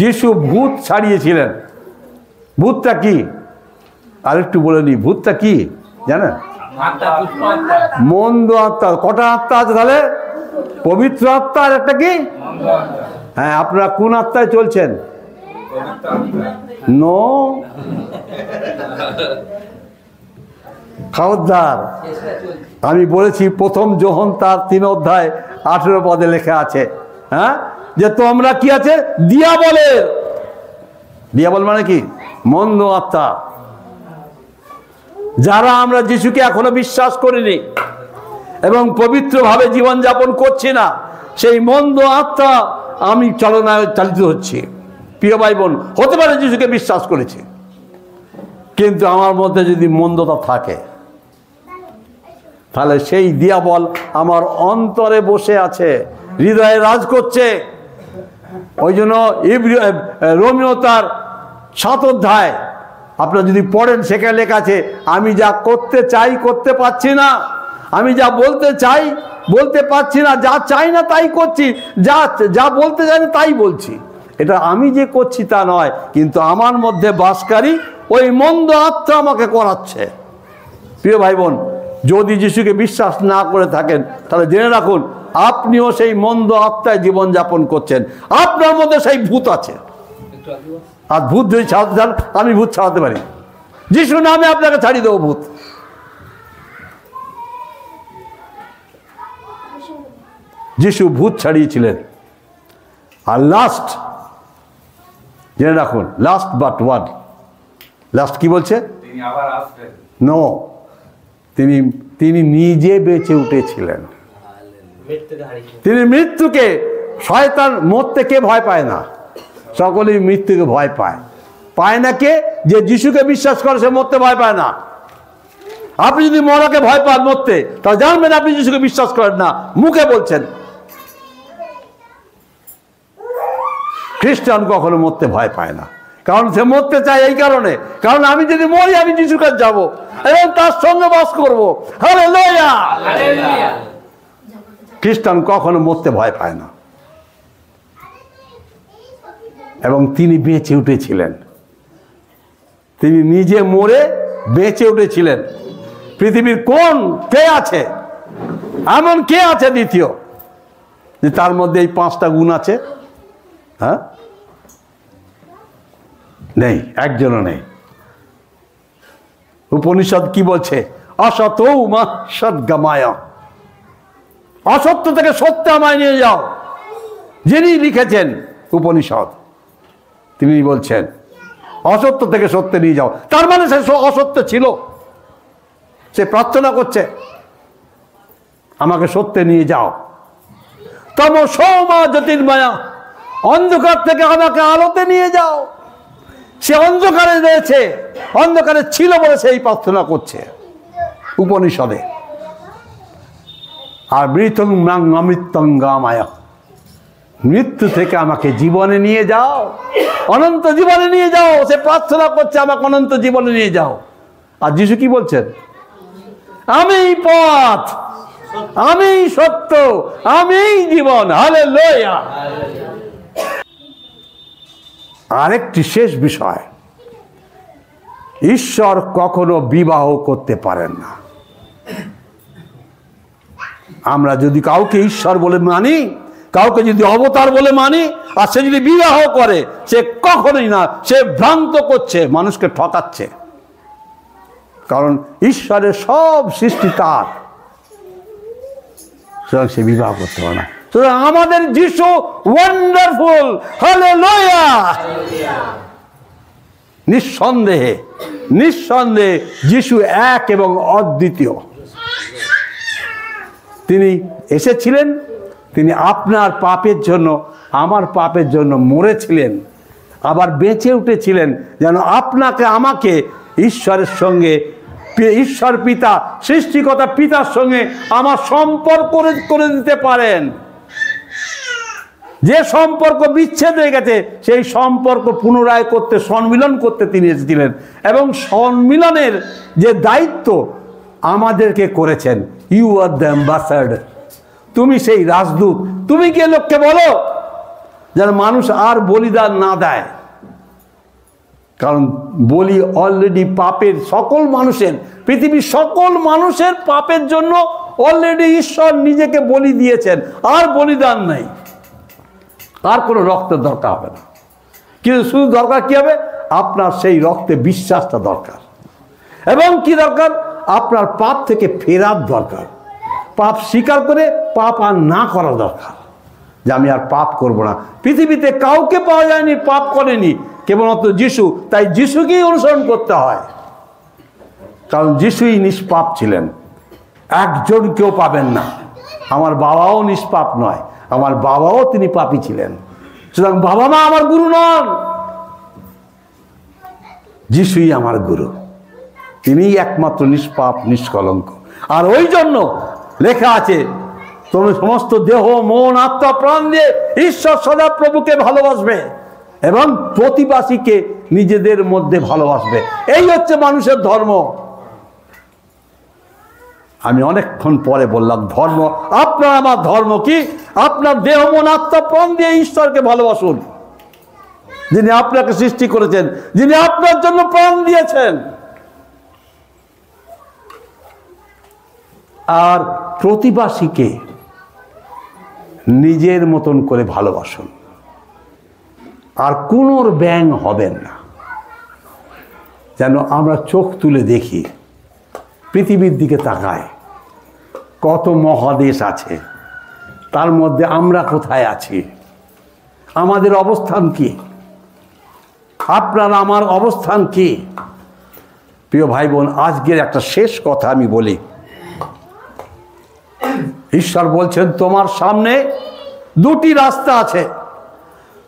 যিশু ভূত ছাড়িয়েছিলেন। ভূতটা কি আরেকটু বলে নি, ভূতটা কি জানেন? মন্দ আত্মা। কটা আত্মা আছে তাহলে? পবিত্র আত্মা, আর একটা কি? হ্যাঁ, আপনারা কোন আত্মায় চলছেন? নো, খবরদার। আমি বলেছি প্রথম যোহন তার 3 অধ্যায় 18 পদে লেখা আছে, হ্যাঁ, যে তোমরা কি আছে, দিয়াবল মানে কি? মন্দ আত্মা। যারা আমরা যিশুকে এখনো বিশ্বাস করিনি এবং পবিত্রভাবে জীবনযাপন করছি না, সেই মন্দ আত্মা আমি চালিত হচ্ছি। প্রিয় ভাই বোন, হতে পারে যিশুকে বিশ্বাস করেছি, কিন্তু আমার মধ্যে যদি মন্দতা থাকে, তাহলে সেই দিয়াবল আমার অন্তরে বসে আছে, হৃদয়ে রাজ করছে। ওই জন্য রোমিও তার 7 অধ্যায় আপনারা যদি পড়েন, সেখানে লেখা আছে, আমি যা করতে চাই করতে পারছি না, আমি যা বলতে চাই বলতে পারছি না, যা চাই না তাই করছি, যা বলতে চাই না তাই বলছি। এটা আমি যে করছি তা নয়, কিন্তু আমার মধ্যে বাসকারী ওই মন্দ আত্মা আমাকে করাচ্ছে। প্রিয় ভাই বোন, যদি যিশুকে বিশ্বাস না করে থাকেন, তাহলে জেনে রাখুন আপনিও সেই মন্দ আত্মায় জীবনযাপন করছেন। আপনার মধ্যে সেই ভূত আছে। আর ভূত যদি ছাড়াতে চান, আমি ভূত ছাড়াতে পারি। যিশু নামে আপনাকে ছাড়িয়ে দেবো ভূত। যিশু ভূত ছাড়িয়েছিলেন। আর লাস্ট জেনে রাখুন, লাস্ট বাট ওয়ান, লাস্ট কি বলছে? নো, তিনি নিজে বেঁচে উঠেছিলেন। তিনি মৃত্যুকে, শয়তান মরতে কে ভয় পায় না? সকলেই মৃত্যুকে ভয় পায় না কে? যে যিশুকে বিশ্বাস করে সে মরতে ভয় পায় না। আপনি যদি মরাকে ভয় পান, মরতে, তাহলে জানবেন আপনি যিশুকে বিশ্বাস করেন না, মুখে বলছেন। খ্রিস্টান কখনো মরতে ভয় পায় না, কারণ সে মরতে চায় এই কারণে, কারণ আমি যদি মরি আমি যিশুর কাছে যাবো এবং তার সঙ্গে বাস করবো। হালেলুয়া! খ্রিস্টান কখনো মরতে ভয় পায় না। এবং তিনি বেঁচে উঠেছিলেন, তিনি নিজে মরে বেঁচে উঠেছিলেন। পৃথিবীর কে আছে এমন, কে আছে দ্বিতীয়, যে তার মধ্যে এই 5টা গুণ আছে? হ্যাঁ, নেই, একজনও নেই। উপনিষদ কি বলছে? অসতৌ মা সদ্গমায়, অসত্য থেকে সত্য আমায় নিয়ে যাও। যিনি লিখেছেন উপনিষদ, তিনি বলছেন অসত্য থেকে সত্যে নিয়ে যাও। তার মানে সে অসত্য ছিল, সে প্রার্থনা করছে আমাকে সত্যে নিয়ে যাও। তম সৌমা জ্যোতির্ময়া, অন্ধকার থেকে আমাকে আলোতে নিয়ে যাও। সে অন্ধকারে রয়েছে, অন্ধকারে ছিল বলে সেই প্রার্থনা করছে উপনিষদে। আর মৃত্যুং অমৃত্যঙ্গামায়া, মৃত্যু থেকে আমাকে জীবনে নিয়ে যাও, অনন্ত জীবনে নিয়ে যাও। সে প্রার্থনা করছে আমাকে অনন্ত জীবনে নিয়ে যাও। আর যিশু কি বলছেন? আমি পথ, আমি সত্য, আমি জীবন। হালেলুয়া। আরেকটি শেষ বিষয়, ঈশ্বর কখনো বিবাহ করতে পারেন না। আমরা যদি কাউকে ঈশ্বর বলে মানি, কাউকে যদি অবতার বলে মানি, আর সে যদি বিবাহ করে, সে কখনোই না, সে ভ্রান্ত করছে, মানুষকে ঠকাচ্ছে। কারণ ঈশ্বরের সব সৃষ্টি তার, সুতরাং সে বিবাহ করতে পারে না। সুতরাং আমাদের যিশু ওয়ান্ডারফুল। হালেলুয়া। নিঃসন্দেহে নিঃসন্দেহে যিশু এক এবং অদ্বিতীয়। তিনি এসেছিলেন, তিনি আপনার পাপের জন্য, আমার পাপের জন্য মরেছিলেন, আবার বেঁচে উঠেছিলেন যেন আপনাকে আমাকে ঈশ্বরের সঙ্গে, ঈশ্বর পিতা, সৃষ্টিকর্তা পিতার সঙ্গে আমার সম্পর্ক করে দিতে পারেন। যে সম্পর্ক বিচ্ছেদ হয়ে গেছে সেই সম্পর্ক পুনরায় করতে, সম্মিলন করতে তিনি এসেছিলেন। এবং সম্মিলনের যে দায়িত্ব আমাদেরকে করেছেন, ইউ আর দ্য অ্যাম্বাসাডর, তুমি সেই রাজদূত। তুমি গিয়ে লোককে বলো যেন মানুষ আর বলিদান না দেয়, কারণ বলি অলরেডি পাপের, সকল মানুষের, পৃথিবীর সকল মানুষের পাপের জন্য অলরেডি ঈশ্বর নিজেকে বলি দিয়েছেন। আর বলিদান নেই, আর কোনো রক্তের দরকার হবে না। কিন্তু শুধু দরকার কি হবে? আপনার সেই রক্তে বিশ্বাসটা দরকার। এবং কি দরকার? আপনার পাপ থেকে ফেরার দরকার। পাপ স্বীকার করে পাপ আর না করা দরকার, যে আমি আর পাপ করব না। পৃথিবীতে কাউকে পাওয়া যায়নি পাপ করেনি, কেবলমাত্র যিশু। তাই যিশুকেই অনুসরণ করতে হয়, কারণ যিশুই নিষ্পাপ ছিলেন। একজন কেউ পাবেন না। আমার বাবাও নিষ্পাপ নয়, আমার বাবাও তিনি পাপী ছিলেন। সুতরাং বাবা মা আমার গুরু নন, যিশুই আমার গুরু। তিনিই একমাত্র নিষ্পাপ, নিষ্কলঙ্ক। আর ওই জন্য লেখা আছে, তুমি সমস্ত দেহ, মন, আত্মা, প্রাণ দিয়ে ঈশ্বর সদাপ্রভুকে ভালোবাসবে এবং প্রতিবাসীকে নিজেদের মধ্যে ভালোবাসবে। এই হচ্ছে মানুষের ধর্ম। আমি অনেকক্ষণ পরে বললাম ধর্ম। আপনার আমার ধর্ম কি? আপনার দেহ, মন, আত্মা, প্রাণ দিয়ে ঈশ্বরকে ভালোবাসুন, যিনি আপনাকে সৃষ্টি করেছেন, যিনি আপনার জন্য প্রাণ দিয়েছেন। আর প্রতিবাসীকে নিজের মতন করে ভালোবাসুন। আর কোনো ব্যাঙ হবেন না। যেন আমরা চোখ তুলে দেখি, পৃথিবীর দিকে তাকায়, কত মহাদেশ আছে, তার মধ্যে আমরা কোথায় আছি, আমাদের অবস্থান কি, আপনার আমার অবস্থান কি? প্রিয় ভাই বোন, আজকের একটা শেষ কথা আমি বলি। ঈশ্বর বলছেন, তোমার সামনে দুটি রাস্তা আছে,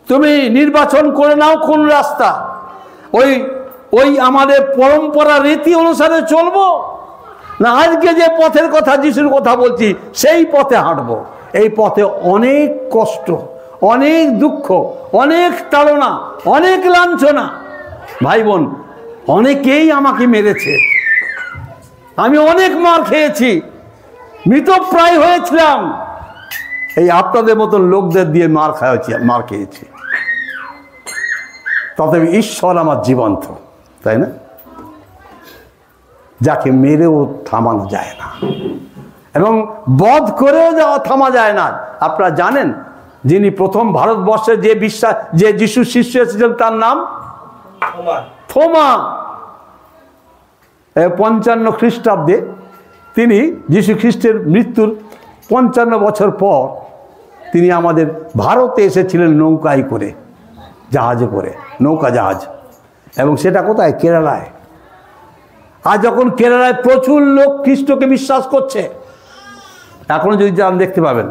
তুমি নির্বাচন করে নাও কোন রাস্তা। ওই আমাদের পরম্পরা রীতি অনুসারে চলবো, না আজকে যে পথের কথা, যিশুর কথা বলছি, সেই পথে হাঁটবো। এই পথে অনেক কষ্ট, অনেক দুঃখ, অনেক তাড়না, অনেক লাঞ্ছনা। ভাই বোন, অনেকেই আমাকে মেরেছে, আমি অনেক মার খেয়েছি, মৃতপ্রায় হয়েছিলাম। এই আপনাদের মতন লোকদের দিয়ে মার খেয়েছি। তথাপি ঈশ্বর আমার জীবন্ত, তাই না? যাকে মেরেও থামানো যায় না এবং বধ করেও থামা যায় না। আপনারা জানেন, যিনি প্রথম ভারতবর্ষে যে যিশুর শিষ্য এসেছিলেন, তার নাম থোমা। 55 খ্রিস্টাব্দে তিনি যীশু খ্রিস্টের মৃত্যুর 55 বছর পর তিনি আমাদের ভারতে এসেছিলেন নৌকায় করে, জাহাজে করে, নৌকা জাহাজ। এবং সেটা কোথায়? কেরালায়। আর যখন কেরালায় প্রচুর লোক খ্রিস্টকে বিশ্বাস করছে, এখনো যদি যান দেখতে পাবেন।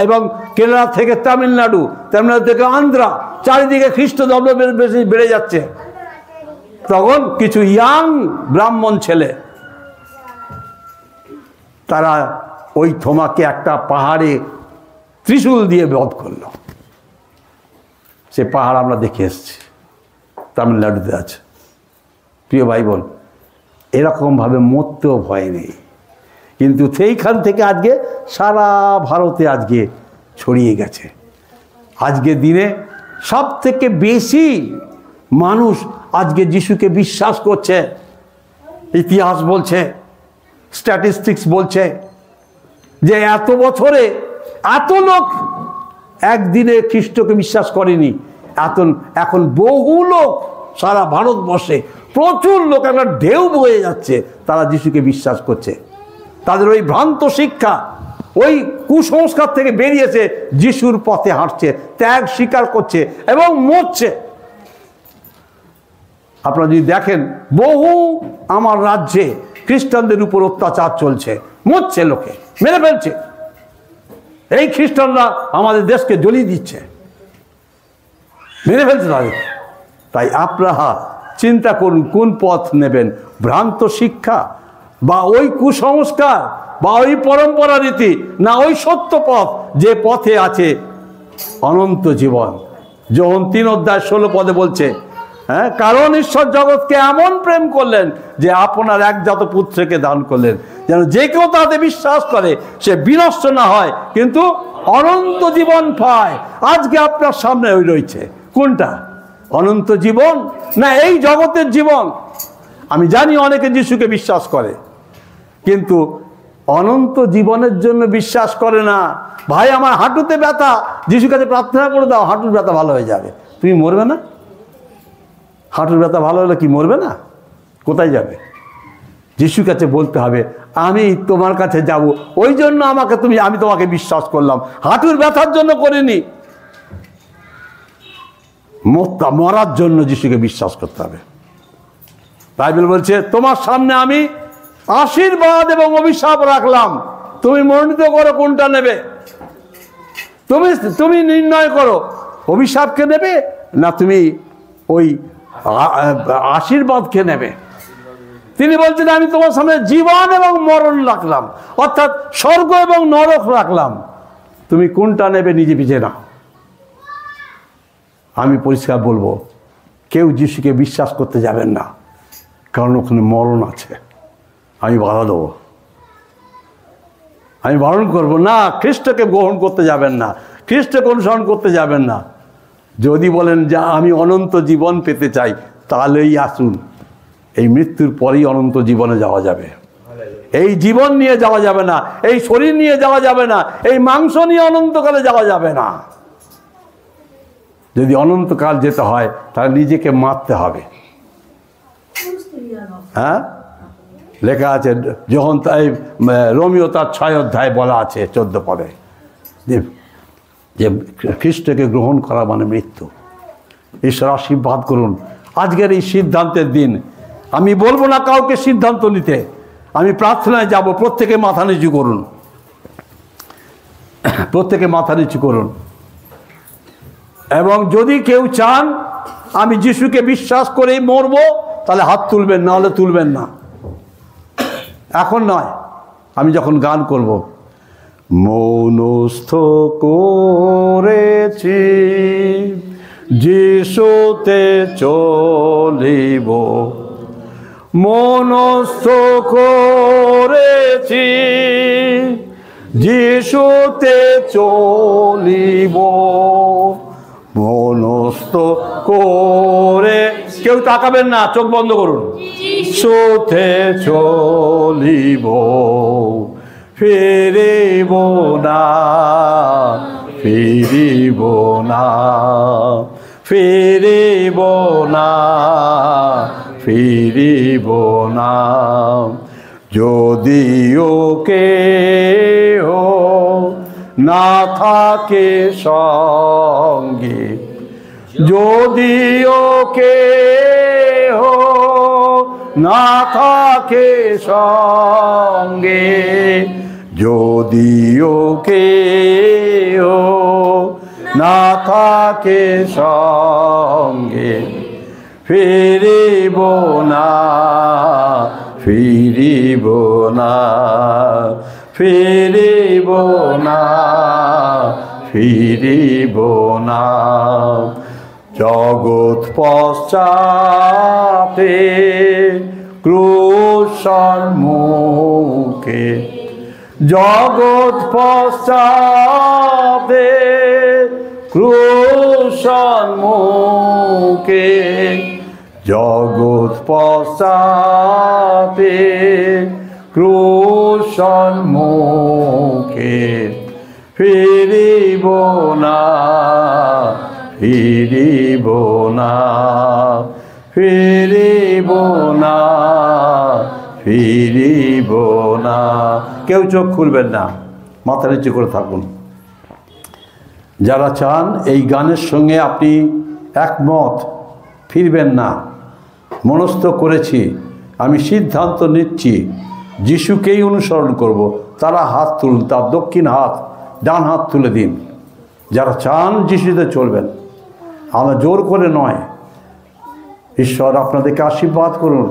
এবং কেরালা থেকে তামিলনাড়ু, তামিলনাড়ু থেকে আন্ধ্রা, চারিদিকে খ্রিস্ট ধর্ম বেশি বেড়ে যাচ্ছে। তখন কিছু ইয়াং ব্রাহ্মণ ছেলে, তারা ওই থোমাকে একটা পাহাড়ে ত্রিশূল দিয়ে বধ করল। সে পাহাড় আমরা দেখে এসেছি, তামিলনাড়ুতে আছে। প্রিয় ভাই বোন, এরকমভাবে মরতেও ভয় নেই। কিন্তু সেইখান থেকে আজকে সারা ভারতে আজকে ছড়িয়ে গেছে। আজকে দিনে সব থেকে বেশি মানুষ আজকে যিশুকে বিশ্বাস করছে। ইতিহাস বলছে, স্ট্যাটিস্টিক্স বলছে যে এত বছরে এত লোক একদিনে খ্রিস্টকে বিশ্বাস করেনি। এখন বহু লোক সারা ভারতবর্ষে প্রচুর লোক, একটা ঢেউ বয়ে যাচ্ছে, তারা যিশুকে বিশ্বাস করছে। তাদের ওই ভ্রান্ত শিক্ষা, ওই কুসংস্কার থেকে বেরিয়েছে, যিশুর পথে হাঁটছে, ত্যাগ স্বীকার করছে এবং মরছে। আপনারা যদি দেখেন, বহু আমার রাজ্যে খ্রিস্টানদের উপর অত্যাচার চলছে, মরছে, লোকে মেরে ফেলছে। এই খ্রিস্টানরা আমাদের দেশকে জ্বলিয়ে দিচ্ছে, মেরে ফেলছে তাদের। তাই আপনারা চিন্তা করুন কোন পথ নেবেন, ভ্রান্ত শিক্ষা বা ওই কুসংস্কার বা ওই পরম্পরা রীতি, না ওই সত্য পথ যে পথে আছে অনন্ত জীবন। যোহন 3:16 বলছে, হ্যাঁ, কারণ ঈশ্বর জগৎকে এমন প্রেম করলেন যে আপনার একজাত পুত্রকে দান করলেন, যেন যে কেউ তাতে বিশ্বাস করে সে বিনষ্ট না হয় কিন্তু অনন্ত জীবন পায়। আজকে আপনার সামনে ওই রয়েছে, কোনটা? অনন্ত জীবন না এই জগতের জীবন? আমি জানি অনেকে যিশুকে বিশ্বাস করে, কিন্তু অনন্ত জীবনের জন্য বিশ্বাস করে না। ভাই, আমার হাঁটুতে ব্যথা, যিশুর কাছে প্রার্থনা করে দাও, হাঁটুর ব্যথা ভালো হয়ে যাবে। তুমি মরবে না? হাঁটুর ব্যথা ভালো হলে কি মরবে না? কোথায় যাবে? যিশুর কাছে বলতে হবে, আমি তোমার কাছে যাব, ওই জন্য আমি তোমাকে বিশ্বাস করলাম, হাঁটুর ব্যথার জন্য করিনি। মরার জন্য যিশুকে বিশ্বাস করতে হবে। বাইবেল বলছে, তোমার সামনে আমি আশীর্বাদ এবং অভিশাপ রাখলাম, তুমি মনোনীত করো কোনটা নেবে। তুমি নির্ণয় করো, অভিশাপকে নেবে না তুমি ওই আশীর্বাদকে নেবে। তিনি বলছেন, আমি তোমার সামনে জীবন এবং মরণ রাখলাম, অর্থাৎ স্বর্গ এবং নরক রাখলাম, তুমি কোনটা নেবে নিজে বুঝে নাও। আমি পরিষ্কার বলবো, কেউ যিশুকে বিশ্বাস করতে যাবেন না, কারণ ওখানে মরণ আছে। আমি বাধা দেবো, আমি বারণ করবো না, খ্রিস্টকে গ্রহণ করতে যাবেন না, খ্রিস্টকে অনুসরণ করতে যাবেন না। যদি বলেন যে আমি অনন্ত জীবন পেতে চাই, তাহলেই আসুন, এই মৃত্যুর পরেই অনন্ত জীবনে যাওয়া যাবে। এই জীবন নিয়ে যাওয়া যাবে না, এই শরীর নিয়ে যাওয়া যাবে না, এই মাংস নিয়ে অনন্তকালে যাওয়া যাবে না। যদি অনন্তকাল যেতে হয় তাহলে নিজেকে মারতে হবে। হ্যাঁ, লেখা আছে, যখন তাই রোমিও তার 6 অধ্যায় বলা আছে 14 পদে, যে খ্রিস্টকে গ্রহণ করা মানে মৃত্যু। ঈশ্বর আশীর্বাদ করুন আজকের এই সিদ্ধান্তের দিন। আমি বলবো না কাউকে সিদ্ধান্ত নিতে, আমি প্রার্থনায় যাব। প্রত্যেকে মাথা নিচু করুন, প্রত্যেকে মাথা নিচু করুন। এবং যদি কেউ চান আমি যিশুকে বিশ্বাস করেই মরবো, তাহলে হাত তুলবেন, না হলে তুলবেন না। এখন নয়, আমি যখন গান করব, মনস্থ করেছি যিশুতে চলিব, মনস্থ করেছি যিশুতে চলিব, মনস্থ করে। কেউ তাকাবেন না, চোখ বন্ধ করুন। যিশুতে চলিব, ফিরিব না, ফিরিব না, ফিরিব না, ফিরিব না। যদিও কেহ না থাকে সঙ্গে, যদিও কেহ না থাকে সঙ্গে, যদিও কেহ না থাকে সঙ্গে, ফিরিব না, ফিরিব না, ফিরিব না, ফিরিব না। জগৎ পশ্চাতে ক্রুশ সম্মুখে, জগৎ পশ্চাতে ক্রুশ সম্মুখে, জগৎ পশ্চাতে ক্রুশ সম্মুখে, ফিরিব না, ফিরিব না, ফিরিব না, ফিরিব না। কেউ চোখ খুলবেন না, মাথা নিচু করে থাকুন। যারা চান এই গানের সঙ্গে আপনি একমত, ফিরবেন না, মনস্থ করেছি, আমি সিদ্ধান্ত নিচ্ছি যিশুকেই অনুসরণ করব, তারা হাত তুলুন, তার দক্ষিণ হাত, ডান হাত তুলে দিন। যারা চান যিশুতে চলবেন, আমরা জোর করে নয়। ঈশ্বর আপনাদেরকে আশীর্বাদ করুন।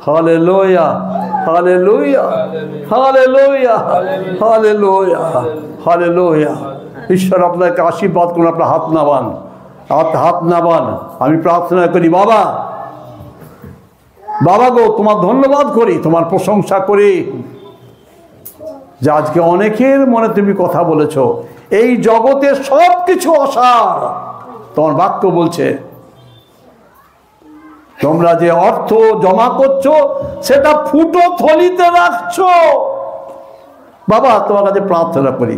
Hallelujah, hallelujah, hallelujah, hallelujah, hallelujah. ঈশ্বর আপনাকে আশীর্বাদ করুন। আপনার হাত নামান, হাত নামান। আমি প্রার্থনা করি, বাবা, বাবা গো, তোমার ধন্যবাদ করি, তোমার প্রশংসা করি যে আজকে অনেকের মনে তুমি কথা বলেছ। এই জগতে সব কিছু অসার, তোমার বাক্য বলছে। তোমরা যে অর্থ জমা করছো সেটা ফুটো থলিতে রাখছো। বাবা, তোমার কাছে প্রার্থনা করি,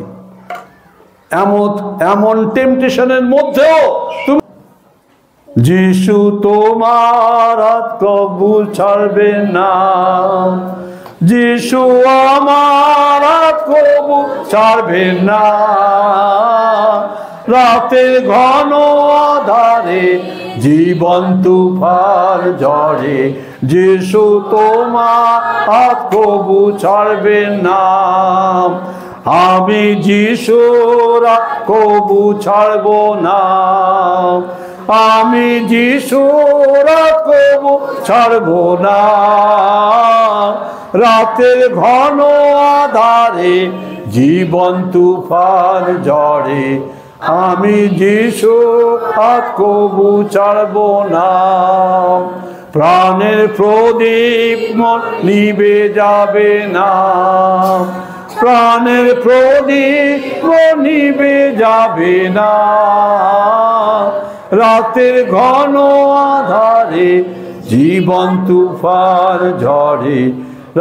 এমন টেম্পটেশনের মধ্যেও তুমি, যিশু তোমার হাত কবু ছাড়বে না, যিশু আমার হাত কবু ছাড়বে না। রাতের ঘন আধারে, জীবন তুফান ঝড়ে, যিশু তোমার হাত কবু ছাড়বে না। আমি যিশুর হাত কবু ছাড়ব না, আমি যিশুর হাত কবু ছাড়ব না। রাতের ঘন আধারে, জীবন তুফান ঝড়ে, আমি যিশু হাত কবু ছাড়ব না। প্রাণের প্রদীপ নিভে যাবে না, প্রাণের প্রদীপ নিভে যাবে না। রাতের ঘন আধারে, জীবন তুফান ঝড়ে,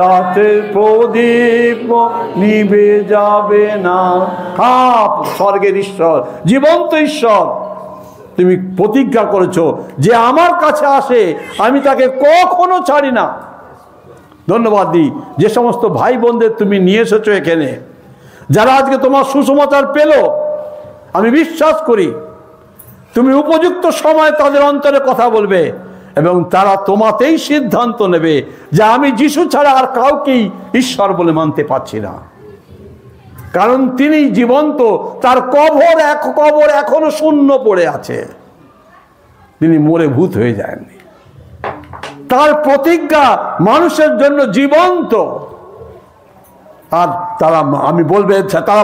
রাতের প্রদীপ নিভে যাবে না। হ্যাঁ, স্বর্গের ঈশ্বর, জীবন্ত ঈশ্বর, তুমি প্রতিজ্ঞা করেছো যে আমার কাছে আসে আমি তাকে কখনো ছাড়ি না। ধন্যবাদ দিই যে সমস্ত ভাই বোনদের তুমি নিয়ে এসেছো এখানে, যারা আজকে তোমার সুসমাচার পেল। আমি বিশ্বাস করি তুমি উপযুক্ত সময় তাদের অন্তরে কথা বলবে এবং তারা তোমাতেই সিদ্ধান্ত নেবে যে আমি যিশু ছাড়া আর কাউকেই ঈশ্বর বলে মানতে পারছি না। কারণ তিনি জীবন্ত, তার কবর এখনো শূন্য পড়ে আছে, তিনি মরে ভূত হয়ে যায়নি। তার প্রতিজ্ঞা মানুষের জন্য জীবন্ত। আর তারা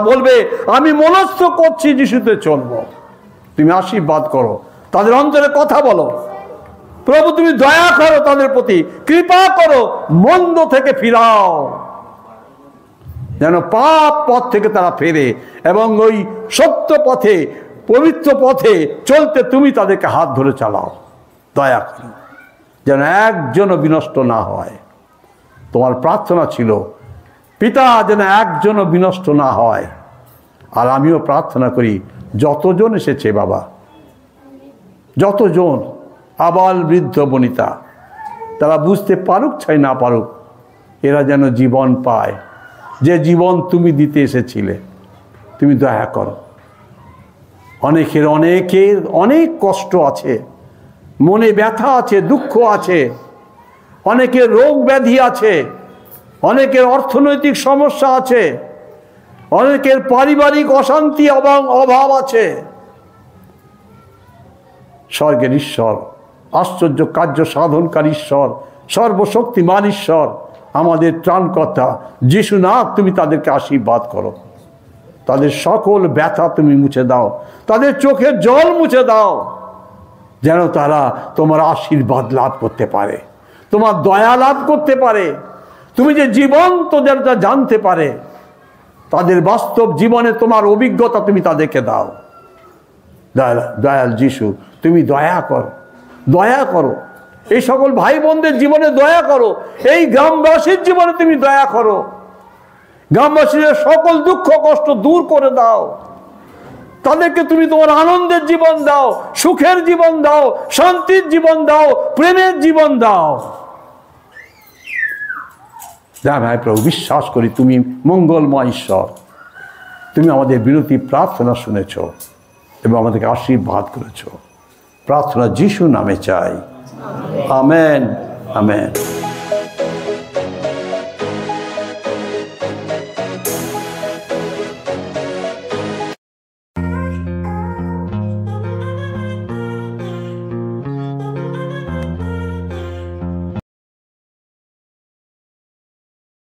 বলবে আমি মনস্থ করছি যিশুতে চলবো। তুমি আশীর্বাদ করো, তাদের অন্তরে কথা বলো। প্রভু, তুমি দয়া করো তাদের প্রতি, কৃপা করো, মন্দ থেকে ফিরাও, যেন পাপ পথ থেকে তারা ফেরে এবং ওই সত্য পথে, পবিত্র পথে চলতে তুমি তাদেরকে হাত ধরে চালাও। দয়া করো, যেন একজনও বিনষ্ট না হয়। তোমার প্রার্থনা ছিল পিতা, যেন একজনও বিনষ্ট না হয়। আর আমিও প্রার্থনা করি যতজন এসেছে বাবা, যতজন আবাল বৃদ্ধ বনিতা, তারা বুঝতে পারুক চাই না পারুক, এরা যেন জীবন পায়, যে জীবন তুমি দিতে এসেছিলে। তুমি দয়া করো। অনেকের অনেক কষ্ট আছে, মনে ব্যথা আছে, দুঃখ আছে, অনেকের রোগ ব্যাধি আছে, অনেকের অর্থনৈতিক সমস্যা আছে, অনেকের পারিবারিক অশান্তি এবং অভাব আছে। স্বর্গের ঈশ্বর, আশ্চর্য কার্য সাধনকারী ঈশ্বর, সর্বশক্তিমান ঈশ্বর, আমাদের ত্রাণকর্তা যিশু নাথ, তুমি তাদেরকে আশীর্বাদ করো। তাদের সকল ব্যথা তুমি মুছে দাও, তাদের চোখের জল মুছে দাও, যেন তারা তোমার আশীর্বাদ লাভ করতে পারে, তোমার দয়া লাভ করতে পারে, তুমি যে জীবন্ত যেন তা জানতে পারে, তাদের বাস্তব জীবনে তোমার অভিজ্ঞতা তুমি তাদেরকে দাও। দয়াল যিশু, তুমি দয়া করো, দয়া করো, এই সকল ভাই বোনদের জীবনে দয়া করো, এই গ্রামবাসীর জীবনে তুমি দয়া করো, গ্রামবাসীদের সকল দুঃখ কষ্ট দূর করে দাও, তাদেরকে তুমি তোমার আনন্দের জীবন দাও, সুখের জীবন দাও, শান্তির জীবন দাও, প্রেমের জীবন দাও। ভাই প্রভু, বিশ্বাস করি তুমি মঙ্গলময় ঈশ্বর, তুমি আমাদের বিনতি প্রার্থনা শুনেছ এবং আমাদেরকে আশীর্বাদ করেছ। প্রার্থনা যিশু নামে চাই, আমেন, আমেন।